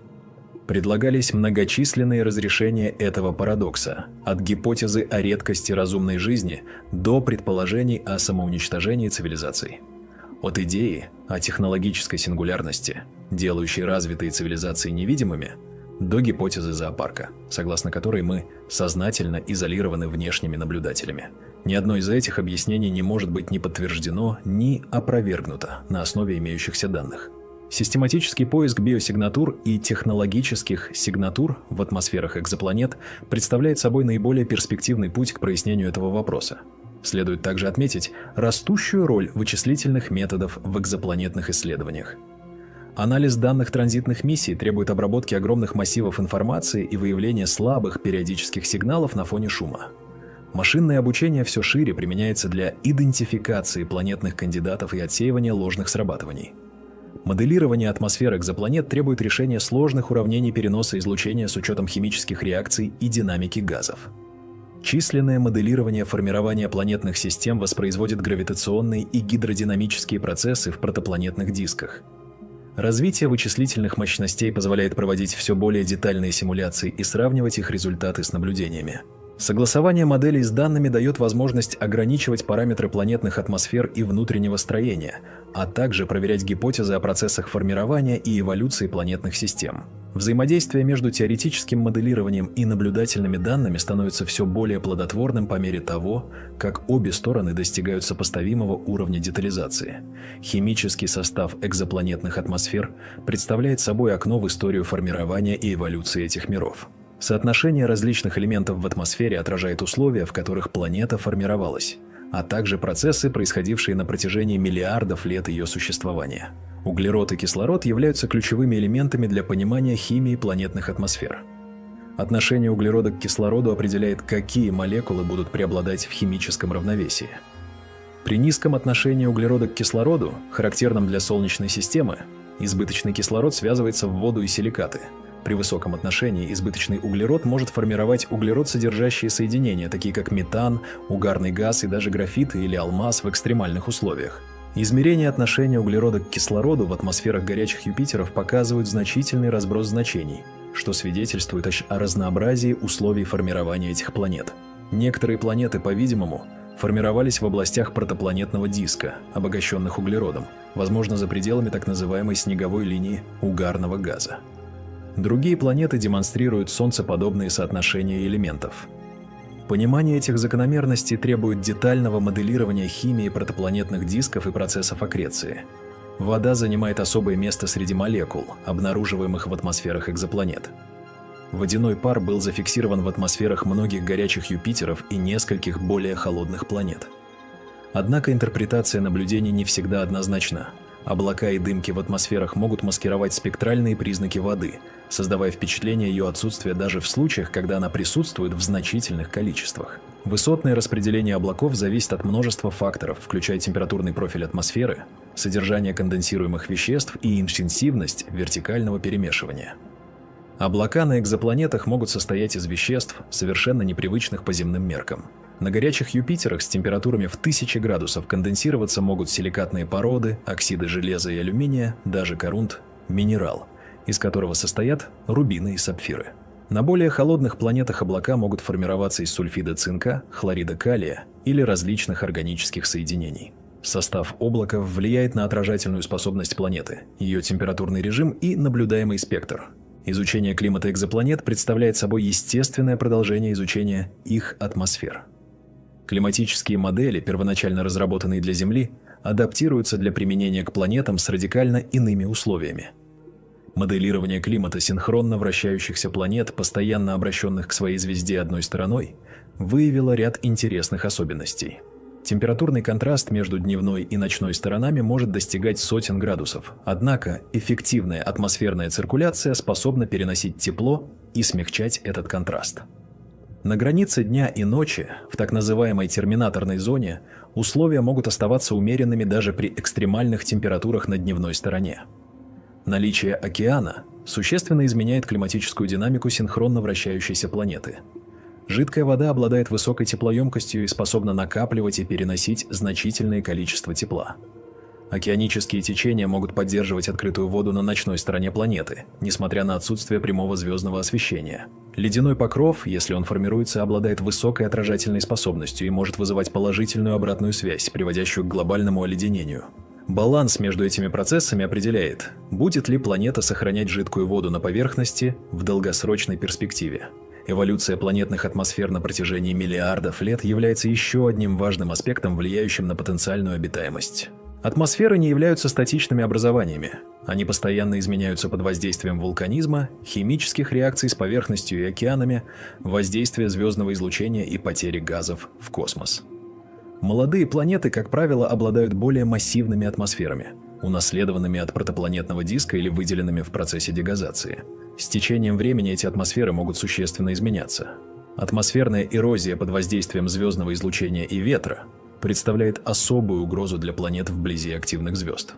Предлагались многочисленные разрешения этого парадокса, от гипотезы о редкости разумной жизни до предположений о самоуничтожении цивилизаций. От идеи о технологической сингулярности, делающей развитые цивилизации невидимыми, до гипотезы зоопарка, согласно которой мы сознательно изолированы внешними наблюдателями. Ни одно из этих объяснений не может быть ни подтверждено, ни опровергнуто на основе имеющихся данных. Систематический поиск биосигнатур и технологических сигнатур в атмосферах экзопланет представляет собой наиболее перспективный путь к прояснению этого вопроса. Следует также отметить растущую роль вычислительных методов в экзопланетных исследованиях. Анализ данных транзитных миссий требует обработки огромных массивов информации и выявления слабых периодических сигналов на фоне шума. Машинное обучение все шире применяется для идентификации планетных кандидатов и отсеивания ложных срабатываний. Моделирование атмосфер экзопланет требует решения сложных уравнений переноса излучения с учетом химических реакций и динамики газов. Численное моделирование формирования планетных систем воспроизводит гравитационные и гидродинамические процессы в протопланетных дисках. Развитие вычислительных мощностей позволяет проводить все более детальные симуляции и сравнивать их результаты с наблюдениями. Согласование моделей с данными дает возможность ограничивать параметры планетных атмосфер и внутреннего строения, а также проверять гипотезы о процессах формирования и эволюции планетных систем. Взаимодействие между теоретическим моделированием и наблюдательными данными становится все более плодотворным по мере того, как обе стороны достигают сопоставимого уровня детализации. Химический состав экзопланетных атмосфер представляет собой окно в историю формирования и эволюции этих миров. Соотношение различных элементов в атмосфере отражает условия, в которых планета формировалась, а также процессы, происходившие на протяжении миллиардов лет ее существования. Углерод и кислород являются ключевыми элементами для понимания химии планетных атмосфер. Отношение углерода к кислороду определяет, какие молекулы будут преобладать в химическом равновесии. При низком отношении углерода к кислороду, характерном для Солнечной системы, избыточный кислород связывается в воду и силикаты. При высоком отношении избыточный углерод может формировать углерод-содержащие соединения, такие как метан, угарный газ и даже графит или алмаз в экстремальных условиях. Измерения отношения углерода к кислороду в атмосферах горячих Юпитеров показывают значительный разброс значений, что свидетельствует о разнообразии условий формирования этих планет. Некоторые планеты, по-видимому, формировались в областях протопланетного диска, обогащенных углеродом, возможно, за пределами так называемой снеговой линии угарного газа. Другие планеты демонстрируют солнцеподобные соотношения элементов. Понимание этих закономерностей требует детального моделирования химии протопланетных дисков и процессов аккреции. Вода занимает особое место среди молекул, обнаруживаемых в атмосферах экзопланет. Водяной пар был зафиксирован в атмосферах многих горячих Юпитеров и нескольких более холодных планет. Однако интерпретация наблюдений не всегда однозначна. Облака и дымки в атмосферах могут маскировать спектральные признаки воды, создавая впечатление ее отсутствия даже в случаях, когда она присутствует в значительных количествах. Высотное распределение облаков зависит от множества факторов, включая температурный профиль атмосферы, содержание конденсируемых веществ и интенсивность вертикального перемешивания. Облака на экзопланетах могут состоять из веществ, совершенно непривычных по земным меркам. На горячих Юпитерах с температурами в 1000 градусов конденсироваться могут силикатные породы, оксиды железа и алюминия, даже корунд, минерал, из которого состоят рубины и сапфиры. На более холодных планетах облака могут формироваться из сульфида цинка, хлорида калия или различных органических соединений. Состав облака влияет на отражательную способность планеты, ее температурный режим и наблюдаемый спектр. Изучение климата экзопланет представляет собой естественное продолжение изучения их атмосфер. Климатические модели, первоначально разработанные для Земли, адаптируются для применения к планетам с радикально иными условиями. Моделирование климата синхронно вращающихся планет, постоянно обращенных к своей звезде одной стороной, выявило ряд интересных особенностей. Температурный контраст между дневной и ночной сторонами может достигать сотен градусов, однако эффективная атмосферная циркуляция способна переносить тепло и смягчать этот контраст. На границе дня и ночи, в так называемой терминаторной зоне, условия могут оставаться умеренными даже при экстремальных температурах на дневной стороне. Наличие океана существенно изменяет климатическую динамику синхронно вращающейся планеты. Жидкая вода обладает высокой теплоемкостью и способна накапливать и переносить значительное количество тепла. Океанические течения могут поддерживать открытую воду на ночной стороне планеты, несмотря на отсутствие прямого звездного освещения. Ледяной покров, если он формируется, обладает высокой отражательной способностью и может вызывать положительную обратную связь, приводящую к глобальному оледенению. Баланс между этими процессами определяет, будет ли планета сохранять жидкую воду на поверхности в долгосрочной перспективе. Эволюция планетных атмосфер на протяжении миллиардов лет является еще одним важным аспектом, влияющим на потенциальную обитаемость. Атмосферы не являются статичными образованиями. Они постоянно изменяются под воздействием вулканизма, химических реакций с поверхностью и океанами, воздействия звездного излучения и потери газов в космос. Молодые планеты, как правило, обладают более массивными атмосферами, унаследованными от протопланетного диска или выделенными в процессе дегазации. С течением времени эти атмосферы могут существенно изменяться. Атмосферная эрозия под воздействием звездного излучения и ветра представляет особую угрозу для планет вблизи активных звезд.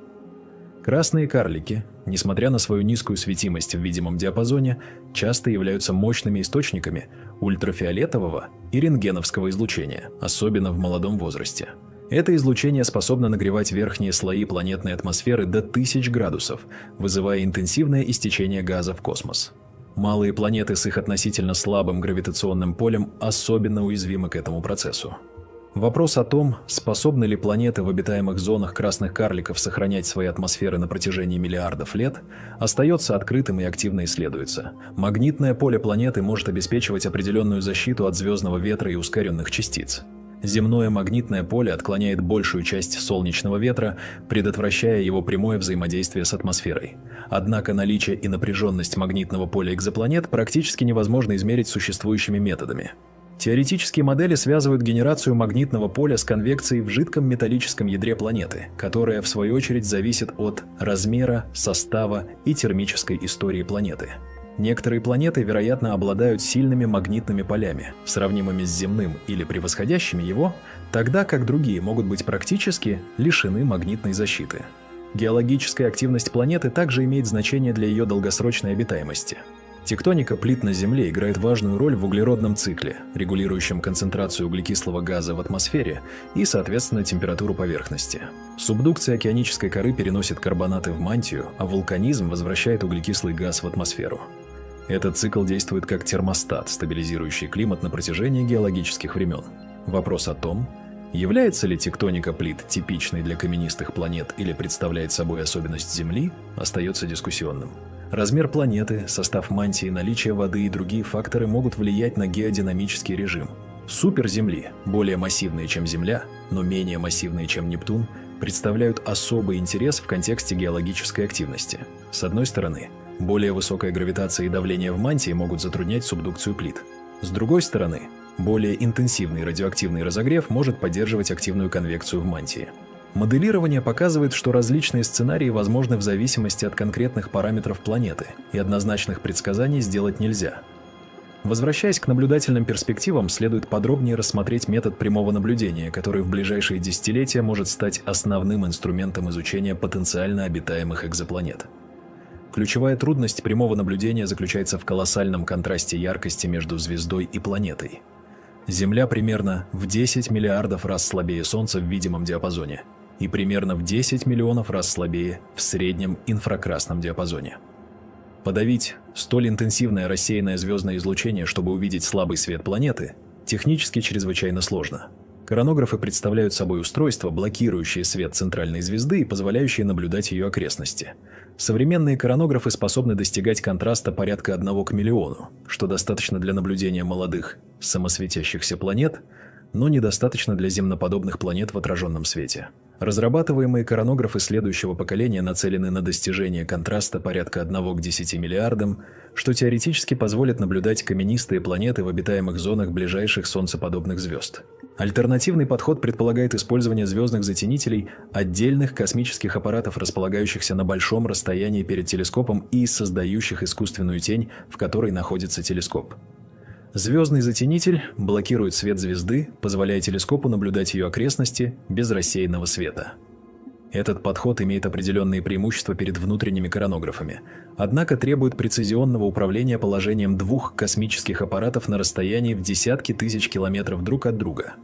Красные карлики, несмотря на свою низкую светимость в видимом диапазоне, часто являются мощными источниками ультрафиолетового и рентгеновского излучения, особенно в молодом возрасте. Это излучение способно нагревать верхние слои планетной атмосферы до 1000 градусов, вызывая интенсивное истечение газа в космос. Малые планеты с их относительно слабым гравитационным полем особенно уязвимы к этому процессу. Вопрос о том, способны ли планеты в обитаемых зонах красных карликов сохранять свои атмосферы на протяжении миллиардов лет, остается открытым и активно исследуется. Магнитное поле планеты может обеспечивать определенную защиту от звездного ветра и ускоренных частиц. Земное магнитное поле отклоняет большую часть солнечного ветра, предотвращая его прямое взаимодействие с атмосферой. Однако наличие и напряженность магнитного поля экзопланет практически невозможно измерить существующими методами. Теоретические модели связывают генерацию магнитного поля с конвекцией в жидком металлическом ядре планеты, которая, в свою очередь, зависит от размера, состава и термической истории планеты. Некоторые планеты, вероятно, обладают сильными магнитными полями, сравнимыми с земным или превосходящими его, тогда как другие могут быть практически лишены магнитной защиты. Геологическая активность планеты также имеет значение для ее долгосрочной обитаемости. Тектоника плит на Земле играет важную роль в углеродном цикле, регулирующем концентрацию углекислого газа в атмосфере и, соответственно, температуру поверхности. Субдукция океанической коры переносит карбонаты в мантию, а вулканизм возвращает углекислый газ в атмосферу. Этот цикл действует как термостат, стабилизирующий климат на протяжении геологических времен. Вопрос о том, является ли тектоника плит типичной для каменистых планет или представляет собой особенность Земли, остается дискуссионным. Размер планеты, состав мантии, наличие воды и другие факторы могут влиять на геодинамический режим. Суперземли, более массивные, чем Земля, но менее массивные, чем Нептун, представляют особый интерес в контексте геологической активности. С одной стороны, более высокая гравитация и давление в мантии могут затруднять субдукцию плит. С другой стороны, более интенсивный радиоактивный разогрев может поддерживать активную конвекцию в мантии. Моделирование показывает, что различные сценарии возможны в зависимости от конкретных параметров планеты, и однозначных предсказаний сделать нельзя. Возвращаясь к наблюдательным перспективам, следует подробнее рассмотреть метод прямого наблюдения, который в ближайшие десятилетия может стать основным инструментом изучения потенциально обитаемых экзопланет. Ключевая трудность прямого наблюдения заключается в колоссальном контрасте яркости между звездой и планетой. Земля примерно в 10 миллиардов раз слабее Солнца в видимом диапазоне и примерно в 10 миллионов раз слабее в среднем инфракрасном диапазоне. Подавить столь интенсивное рассеянное звездное излучение, чтобы увидеть слабый свет планеты, технически чрезвычайно сложно. Коронографы представляют собой устройства, блокирующие свет центральной звезды и позволяющие наблюдать ее окрестности. Современные коронографы способны достигать контраста порядка 1 к миллиону, что достаточно для наблюдения молодых, самосветящихся планет, но недостаточно для земноподобных планет в отраженном свете. Разрабатываемые коронографы следующего поколения нацелены на достижение контраста порядка 1 к 10 миллиардам, что теоретически позволит наблюдать каменистые планеты в обитаемых зонах ближайших солнцеподобных звезд. Альтернативный подход предполагает использование звездных затенителей отдельных космических аппаратов, располагающихся на большом расстоянии перед телескопом и создающих искусственную тень, в которой находится телескоп. Звездный затенитель блокирует свет звезды, позволяя телескопу наблюдать ее окрестности без рассеянного света. Этот подход имеет определенные преимущества перед внутренними коронографами, однако требует прецизионного управления положением 2 космических аппаратов на расстоянии в десятки тысяч километров друг от друга.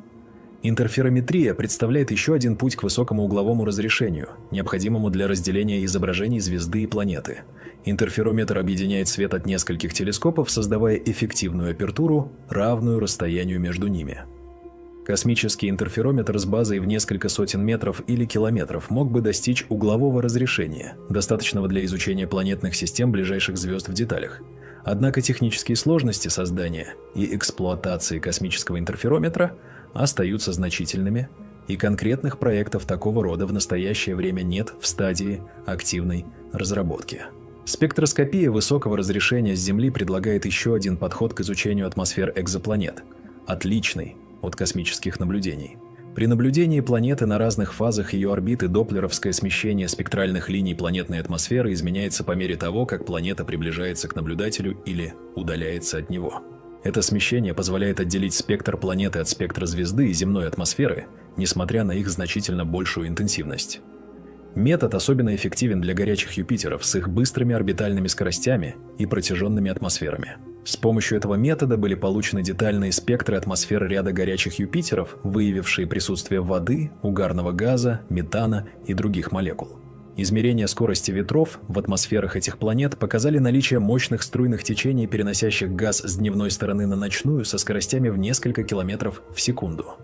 Интерферометрия представляет еще один путь к высокому угловому разрешению, необходимому для разделения изображений звезды и планеты. Интерферометр объединяет свет от нескольких телескопов, создавая эффективную апертуру, равную расстоянию между ними. Космический интерферометр с базой в несколько сотен метров или километров мог бы достичь углового разрешения, достаточного для изучения планетных систем ближайших звезд в деталях. Однако технические сложности создания и эксплуатации космического интерферометра остаются значительными, и конкретных проектов такого рода в настоящее время нет в стадии активной разработки. Спектроскопия высокого разрешения с Земли предлагает еще один подход к изучению атмосфер экзопланет, отличный от космических наблюдений. При наблюдении планеты на разных фазах ее орбиты доплеровское смещение спектральных линий планетной атмосферы изменяется по мере того, как планета приближается к наблюдателю или удаляется от него. Это смещение позволяет отделить спектр планеты от спектра звезды и земной атмосферы, несмотря на их значительно большую интенсивность. Метод особенно эффективен для горячих Юпитеров с их быстрыми орбитальными скоростями и протяженными атмосферами. С помощью этого метода были получены детальные спектры атмосфер ряда горячих Юпитеров, выявившие присутствие воды, угарного газа, метана и других молекул. Измерения скорости ветров в атмосферах этих планет показали наличие мощных струйных течений, переносящих газ с дневной стороны на ночную со скоростями в несколько километров в секунду.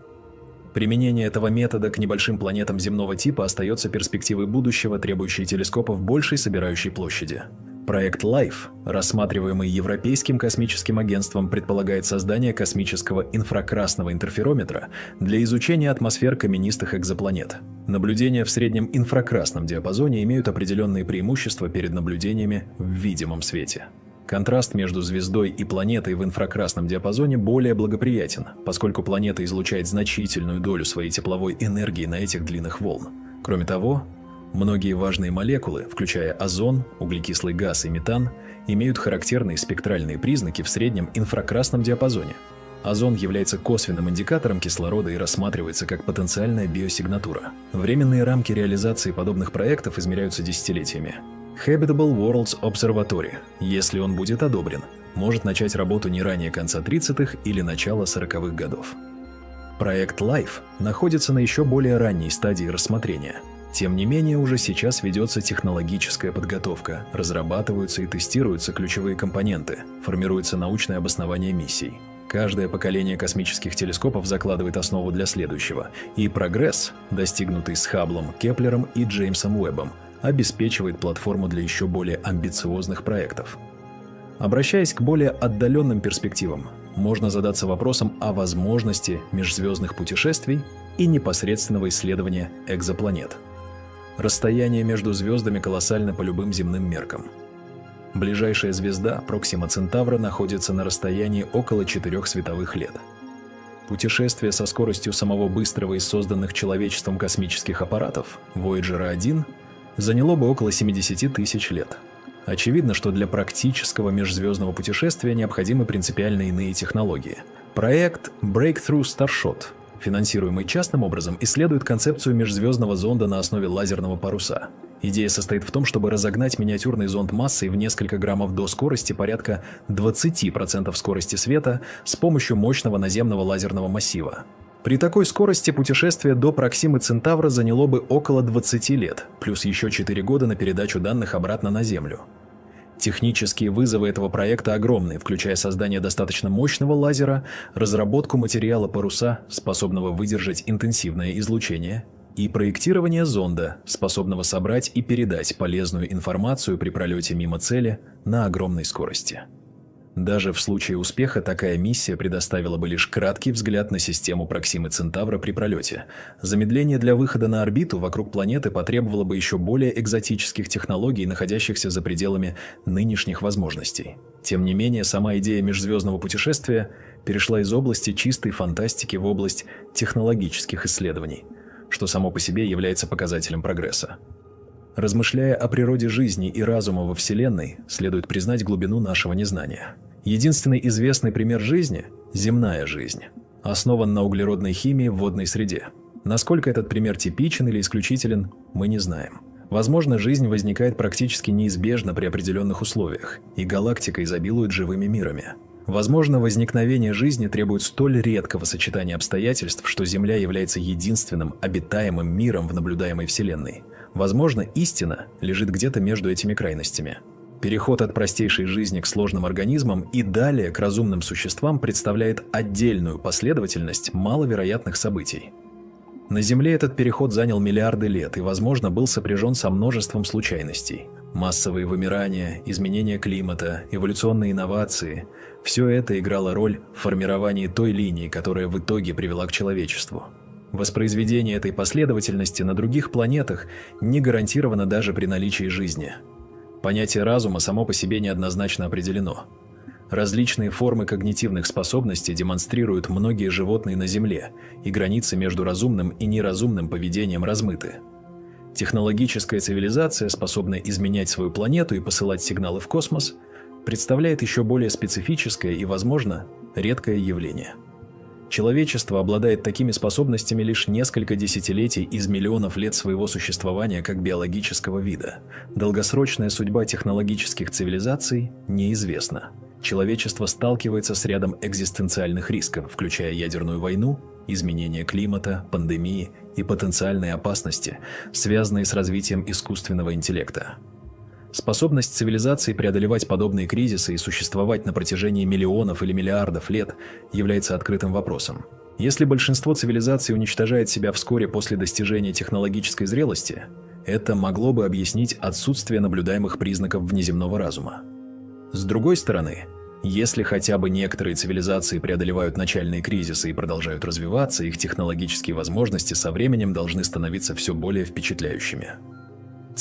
Применение этого метода к небольшим планетам земного типа остается перспективой будущего, требующей телескопов большей собирающей площади. Проект LIFE, рассматриваемый Европейским космическим агентством, предполагает создание космического инфракрасного интерферометра для изучения атмосфер каменистых экзопланет. Наблюдения в среднем инфракрасном диапазоне имеют определенные преимущества перед наблюдениями в видимом свете. Контраст между звездой и планетой в инфракрасном диапазоне более благоприятен, поскольку планета излучает значительную долю своей тепловой энергии на этих длинных волн. Кроме того, многие важные молекулы, включая озон, углекислый газ и метан, имеют характерные спектральные признаки в среднем инфракрасном диапазоне. Озон является косвенным индикатором кислорода и рассматривается как потенциальная биосигнатура. Временные рамки реализации подобных проектов измеряются десятилетиями. Habitable Worlds Observatory, если он будет одобрен, может начать работу не ранее конца 30-х или начала 40-х годов. Проект LIFE находится на еще более ранней стадии рассмотрения. Тем не менее, уже сейчас ведется технологическая подготовка, разрабатываются и тестируются ключевые компоненты, формируется научное обоснование миссий. Каждое поколение космических телескопов закладывает основу для следующего, и прогресс, достигнутый с Хабблом, Кеплером и Джеймсом Уэббом, обеспечивает платформу для еще более амбициозных проектов. Обращаясь к более отдаленным перспективам, можно задаться вопросом о возможности межзвездных путешествий и непосредственного исследования экзопланет. Расстояние между звездами колоссально по любым земным меркам. Ближайшая звезда, Проксима Центавра, находится на расстоянии около 4 световых лет. Путешествие со скоростью самого быстрого из созданных человечеством космических аппаратов, Voyager 1, заняло бы около 70 тысяч лет. Очевидно, что для практического межзвездного путешествия необходимы принципиально иные технологии. Проект Breakthrough Starshot, финансируемый частным образом, исследует концепцию межзвездного зонда на основе лазерного паруса. Идея состоит в том, чтобы разогнать миниатюрный зонд массой в несколько граммов до скорости порядка 20% скорости света с помощью мощного наземного лазерного массива. При такой скорости путешествие до Проксимы Центавра заняло бы около 20 лет, плюс еще 4 года на передачу данных обратно на Землю. Технические вызовы этого проекта огромны, включая создание достаточно мощного лазера, разработку материала паруса, способного выдержать интенсивное излучение, и проектирование зонда, способного собрать и передать полезную информацию при пролете мимо цели на огромной скорости. Даже в случае успеха такая миссия предоставила бы лишь краткий взгляд на систему Проксимы Центавра при пролете. Замедление для выхода на орбиту вокруг планеты потребовало бы еще более экзотических технологий, находящихся за пределами нынешних возможностей. Тем не менее, сама идея межзвездного путешествия перешла из области чистой фантастики в область технологических исследований, что само по себе является показателем прогресса. Размышляя о природе жизни и разума во Вселенной, следует признать глубину нашего незнания. Единственный известный пример жизни – земная жизнь, основан на углеродной химии в водной среде. Насколько этот пример типичен или исключителен, мы не знаем. Возможно, жизнь возникает практически неизбежно при определенных условиях, и галактика изобилует живыми мирами. Возможно, возникновение жизни требует столь редкого сочетания обстоятельств, что Земля является единственным обитаемым миром в наблюдаемой Вселенной. Возможно, истина лежит где-то между этими крайностями. Переход от простейшей жизни к сложным организмам и далее к разумным существам представляет отдельную последовательность маловероятных событий. На Земле этот переход занял миллиарды лет и, возможно, был сопряжен со множеством случайностей. Массовые вымирания, изменения климата, эволюционные инновации – все это играло роль в формировании той линии, которая в итоге привела к человечеству. Воспроизведение этой последовательности на других планетах не гарантировано даже при наличии жизни. Понятие разума само по себе неоднозначно определено. Различные формы когнитивных способностей демонстрируют многие животные на Земле, и границы между разумным и неразумным поведением размыты. Технологическая цивилизация, способная изменять свою планету и посылать сигналы в космос, представляет еще более специфическое и, возможно, редкое явление. Человечество обладает такими способностями лишь несколько десятилетий из миллионов лет своего существования как биологического вида. Долгосрочная судьба технологических цивилизаций неизвестна. Человечество сталкивается с рядом экзистенциальных рисков, включая ядерную войну, изменение климата, пандемии и потенциальные опасности, связанные с развитием искусственного интеллекта. Способность цивилизации преодолевать подобные кризисы и существовать на протяжении миллионов или миллиардов лет является открытым вопросом. Если большинство цивилизаций уничтожает себя вскоре после достижения технологической зрелости, это могло бы объяснить отсутствие наблюдаемых признаков внеземного разума. С другой стороны, если хотя бы некоторые цивилизации преодолевают начальные кризисы и продолжают развиваться, их технологические возможности со временем должны становиться все более впечатляющими.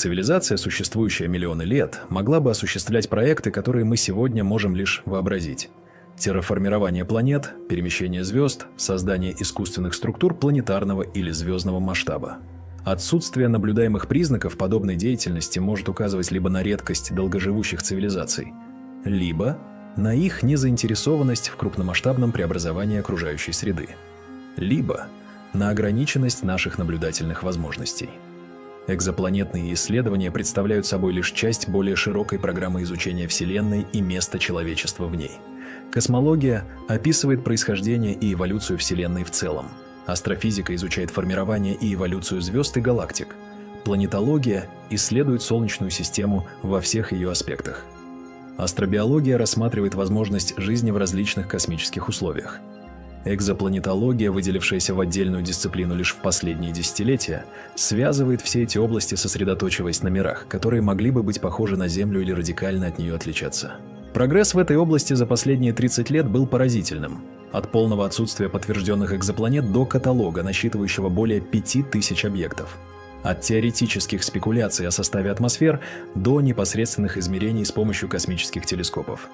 Цивилизация, существующая миллионы лет, могла бы осуществлять проекты, которые мы сегодня можем лишь вообразить. Терраформирование планет, перемещение звезд, создание искусственных структур планетарного или звездного масштаба. Отсутствие наблюдаемых признаков подобной деятельности может указывать либо на редкость долгоживущих цивилизаций, либо на их незаинтересованность в крупномасштабном преобразовании окружающей среды, либо на ограниченность наших наблюдательных возможностей. Экзопланетные исследования представляют собой лишь часть более широкой программы изучения Вселенной и места человечества в ней. Космология описывает происхождение и эволюцию Вселенной в целом. Астрофизика изучает формирование и эволюцию звезд и галактик. Планетология исследует Солнечную систему во всех ее аспектах. Астробиология рассматривает возможность жизни в различных космических условиях. Экзопланетология, выделившаяся в отдельную дисциплину лишь в последние десятилетия, связывает все эти области, сосредоточиваясь на мирах, которые могли бы быть похожи на Землю или радикально от нее отличаться. Прогресс в этой области за последние 30 лет был поразительным. От полного отсутствия подтвержденных экзопланет до каталога, насчитывающего более 5000 объектов. От теоретических спекуляций о составе атмосфер до непосредственных измерений с помощью космических телескопов.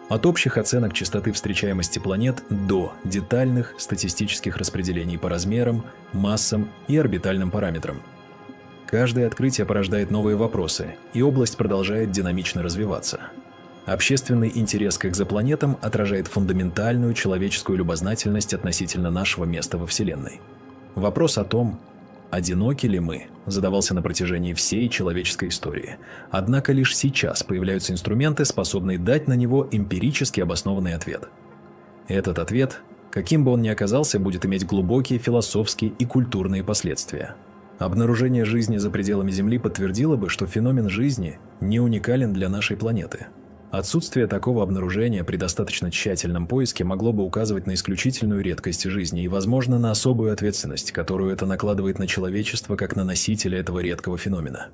От общих оценок частоты встречаемости планет до детальных статистических распределений по размерам, массам и орбитальным параметрам. Каждое открытие порождает новые вопросы, и область продолжает динамично развиваться. Общественный интерес к экзопланетам отражает фундаментальную человеческую любознательность относительно нашего места во Вселенной. Вопрос о том, одиноки ли мы, задавался на протяжении всей человеческой истории. Однако лишь сейчас появляются инструменты, способные дать на него эмпирически обоснованный ответ. Этот ответ, каким бы он ни оказался, будет иметь глубокие философские и культурные последствия. Обнаружение жизни за пределами Земли подтвердило бы, что феномен жизни не уникален для нашей планеты. Отсутствие такого обнаружения при достаточно тщательном поиске могло бы указывать на исключительную редкость жизни и, возможно, на особую ответственность, которую это накладывает на человечество как на носителя этого редкого феномена.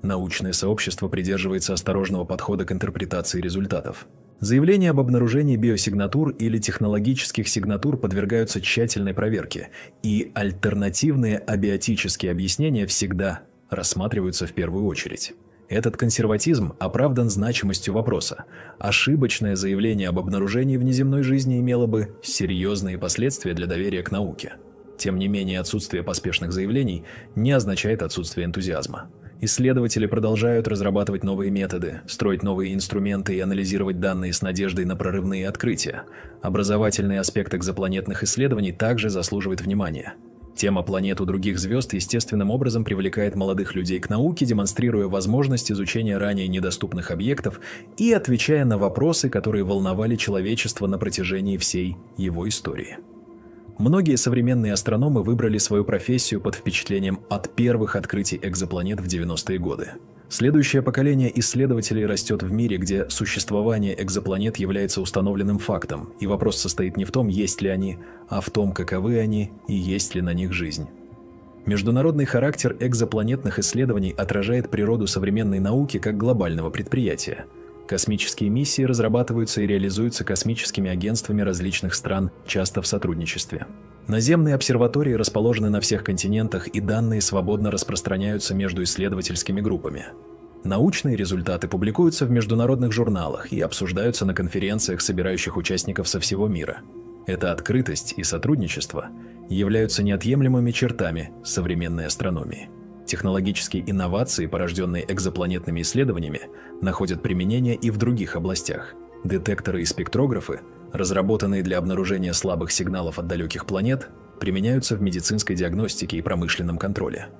Научное сообщество придерживается осторожного подхода к интерпретации результатов. Заявления об обнаружении биосигнатур или технологических сигнатур подвергаются тщательной проверке, и альтернативные абиотические объяснения всегда рассматриваются в первую очередь. Этот консерватизм оправдан значимостью вопроса. Ошибочное заявление об обнаружении внеземной жизни имело бы серьезные последствия для доверия к науке. Тем не менее, отсутствие поспешных заявлений не означает отсутствие энтузиазма. Исследователи продолжают разрабатывать новые методы, строить новые инструменты и анализировать данные с надеждой на прорывные открытия. Образовательный аспект экзопланетных исследований также заслуживает внимания. Тема планет у других звезд естественным образом привлекает молодых людей к науке, демонстрируя возможность изучения ранее недоступных объектов и отвечая на вопросы, которые волновали человечество на протяжении всей его истории. Многие современные астрономы выбрали свою профессию под впечатлением от первых открытий экзопланет в 90-е годы. Следующее поколение исследователей растет в мире, где существование экзопланет является установленным фактом, и вопрос состоит не в том, есть ли они, а в том, каковы они и есть ли на них жизнь. Международный характер экзопланетных исследований отражает природу современной науки как глобального предприятия. Космические миссии разрабатываются и реализуются космическими агентствами различных стран, часто в сотрудничестве. Наземные обсерватории расположены на всех континентах, и данные свободно распространяются между исследовательскими группами. Научные результаты публикуются в международных журналах и обсуждаются на конференциях, собирающих участников со всего мира. Эта открытость и сотрудничество являются неотъемлемыми чертами современной астрономии. Технологические инновации, порожденные экзопланетными исследованиями, находят применение и в других областях. Детекторы и спектрографы, разработанные для обнаружения слабых сигналов от далеких планет, применяются в медицинской диагностике и промышленном контроле.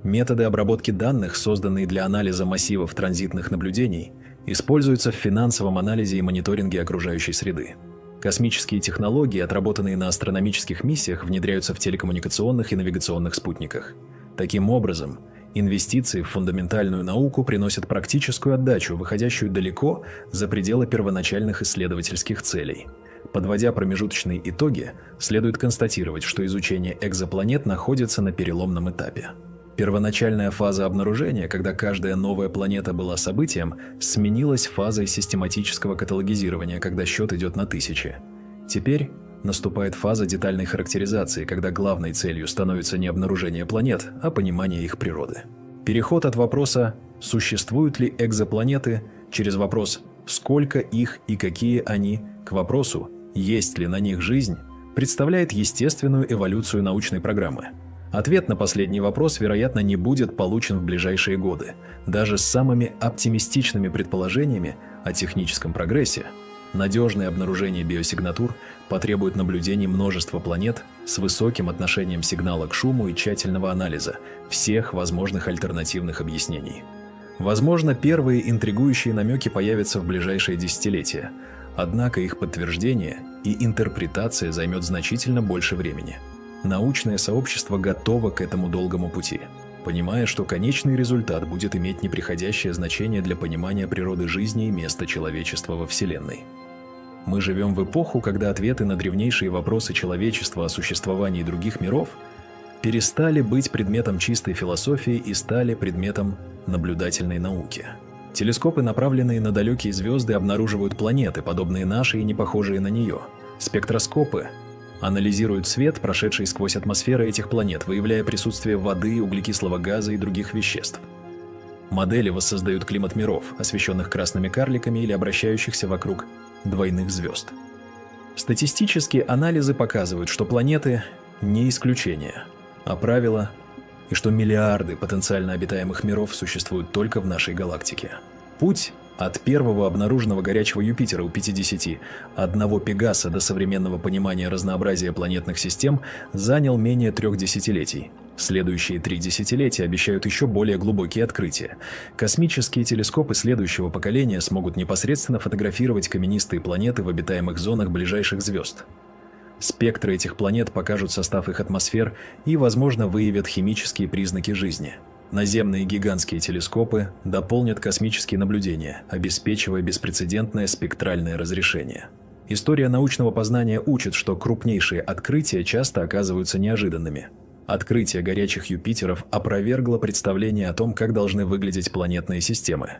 Методы обработки данных, созданные для анализа массивов транзитных наблюдений, используются в финансовом анализе и мониторинге окружающей среды. Космические технологии, отработанные на астрономических миссиях, внедряются в телекоммуникационных и навигационных спутниках. Таким образом, инвестиции в фундаментальную науку приносят практическую отдачу, выходящую далеко за пределы первоначальных исследовательских целей. Подводя промежуточные итоги, следует констатировать, что изучение экзопланет находится на переломном этапе. Первоначальная фаза обнаружения, когда каждая новая планета была событием, сменилась фазой систематического каталогизирования, когда счет идет на тысячи. Теперь наступает фаза детальной характеризации, когда главной целью становится не обнаружение планет, а понимание их природы. Переход от вопроса «существуют ли экзопланеты» через вопрос «сколько их и какие они» к вопросу «есть ли на них жизнь» представляет естественную эволюцию научной программы. Ответ на последний вопрос, вероятно, не будет получен в ближайшие годы. Даже с самыми оптимистичными предположениями о техническом прогрессе надежное обнаружение биосигнатур потребует наблюдений множества планет с высоким отношением сигнала к шуму и тщательного анализа всех возможных альтернативных объяснений. Возможно, первые интригующие намеки появятся в ближайшие десятилетия, однако их подтверждение и интерпретация займет значительно больше времени. Научное сообщество готово к этому долгому пути, понимая, что конечный результат будет иметь непреходящее значение для понимания природы жизни и места человечества во Вселенной. Мы живем в эпоху, когда ответы на древнейшие вопросы человечества о существовании других миров перестали быть предметом чистой философии и стали предметом наблюдательной науки. Телескопы, направленные на далекие звезды, обнаруживают планеты, подобные нашей и не похожие на нее. Спектроскопы анализируют свет, прошедший сквозь атмосферы этих планет, выявляя присутствие воды, углекислого газа и других веществ. Модели воссоздают климат миров, освещенных красными карликами или обращающихся вокруг двойных звезд. Статистические анализы показывают, что планеты не исключение, а правило, и что миллиарды потенциально обитаемых миров существуют только в нашей галактике. Путь от первого обнаруженного горячего Юпитера у 51 Пегаса до современного понимания разнообразия планетных систем занял менее 3 десятилетий. Следующие 3 десятилетия обещают еще более глубокие открытия. Космические телескопы следующего поколения смогут непосредственно фотографировать каменистые планеты в обитаемых зонах ближайших звезд. Спектры этих планет покажут состав их атмосфер и, возможно, выявят химические признаки жизни. Наземные гигантские телескопы дополнят космические наблюдения, обеспечивая беспрецедентное спектральное разрешение. История научного познания учит, что крупнейшие открытия часто оказываются неожиданными. Открытие горячих Юпитеров опровергло представление о том, как должны выглядеть планетные системы.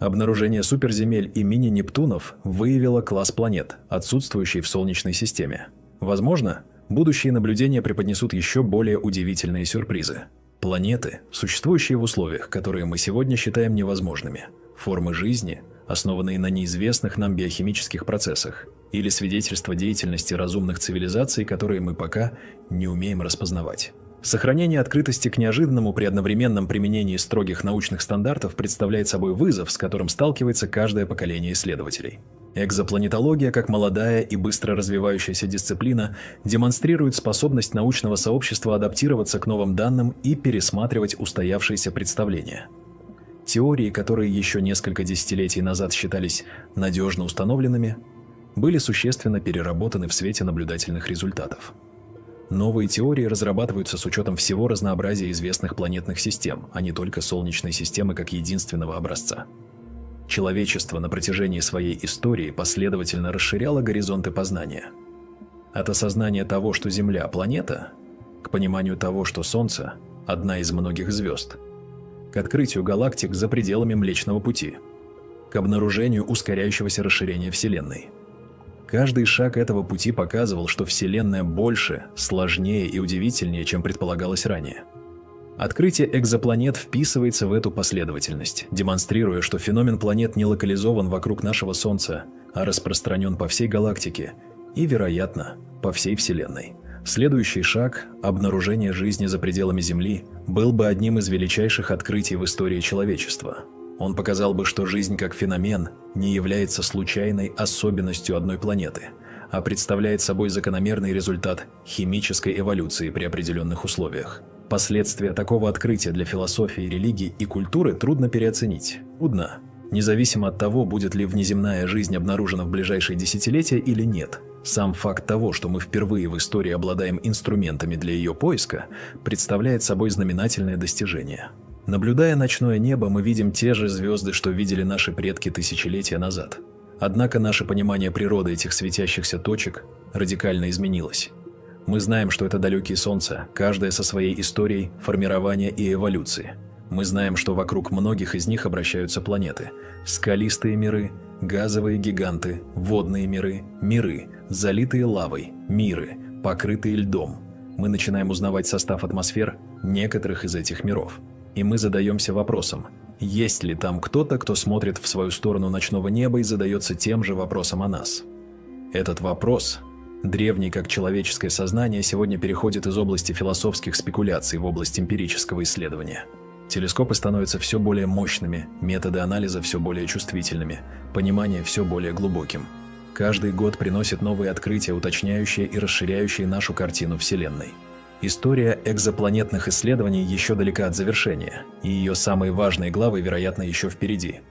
Обнаружение суперземель и мини-Нептунов выявило класс планет, отсутствующий в Солнечной системе. Возможно, будущие наблюдения преподнесут еще более удивительные сюрпризы. Планеты, существующие в условиях, которые мы сегодня считаем невозможными, формы жизни, основанные на неизвестных нам биохимических процессах, или свидетельство деятельности разумных цивилизаций, которые мы пока не умеем распознавать. Сохранение открытости к неожиданному при одновременном применении строгих научных стандартов представляет собой вызов, с которым сталкивается каждое поколение исследователей. Экзопланетология, как молодая и быстро развивающаяся дисциплина, демонстрирует способность научного сообщества адаптироваться к новым данным и пересматривать устоявшиеся представления. Теории, которые еще несколько десятилетий назад считались надежно установленными, были существенно переработаны в свете наблюдательных результатов. Новые теории разрабатываются с учетом всего разнообразия известных планетных систем, а не только Солнечной системы как единственного образца. Человечество на протяжении своей истории последовательно расширяло горизонты познания. От осознания того, что Земля – планета, к пониманию того, что Солнце – одна из многих звезд, к открытию галактик за пределами Млечного Пути, к обнаружению ускоряющегося расширения Вселенной. Каждый шаг этого пути показывал, что Вселенная больше, сложнее и удивительнее, чем предполагалось ранее. Открытие экзопланет вписывается в эту последовательность, демонстрируя, что феномен планет не локализован вокруг нашего Солнца, а распространен по всей галактике и, вероятно, по всей Вселенной. Следующий шаг – обнаружение жизни за пределами Земли – был бы одним из величайших открытий в истории человечества. Он показал бы, что жизнь как феномен не является случайной особенностью одной планеты, а представляет собой закономерный результат химической эволюции при определенных условиях. Последствия такого открытия для философии, религии и культуры трудно переоценить. Удна. Независимо от того, будет ли внеземная жизнь обнаружена в ближайшие десятилетия или нет, сам факт того, что мы впервые в истории обладаем инструментами для ее поиска, представляет собой знаменательное достижение. Наблюдая ночное небо, мы видим те же звезды, что видели наши предки тысячелетия назад. Однако наше понимание природы этих светящихся точек радикально изменилось. Мы знаем, что это далекие Солнца, каждое со своей историей формирования и эволюции. Мы знаем, что вокруг многих из них обращаются планеты. Скалистые миры, газовые гиганты, водные миры, миры, залитые лавой, миры, покрытые льдом. Мы начинаем узнавать состав атмосфер некоторых из этих миров. И мы задаемся вопросом, есть ли там кто-то, кто смотрит в свою сторону ночного неба и задается тем же вопросом о нас. Этот вопрос, древний как человеческое сознание, сегодня переходит из области философских спекуляций в область эмпирического исследования. Телескопы становятся все более мощными, методы анализа все более чувствительными, понимание все более глубоким. Каждый год приносит новые открытия, уточняющие и расширяющие нашу картину Вселенной. История экзопланетных исследований еще далека от завершения, и ее самые важные главы, вероятно, еще впереди.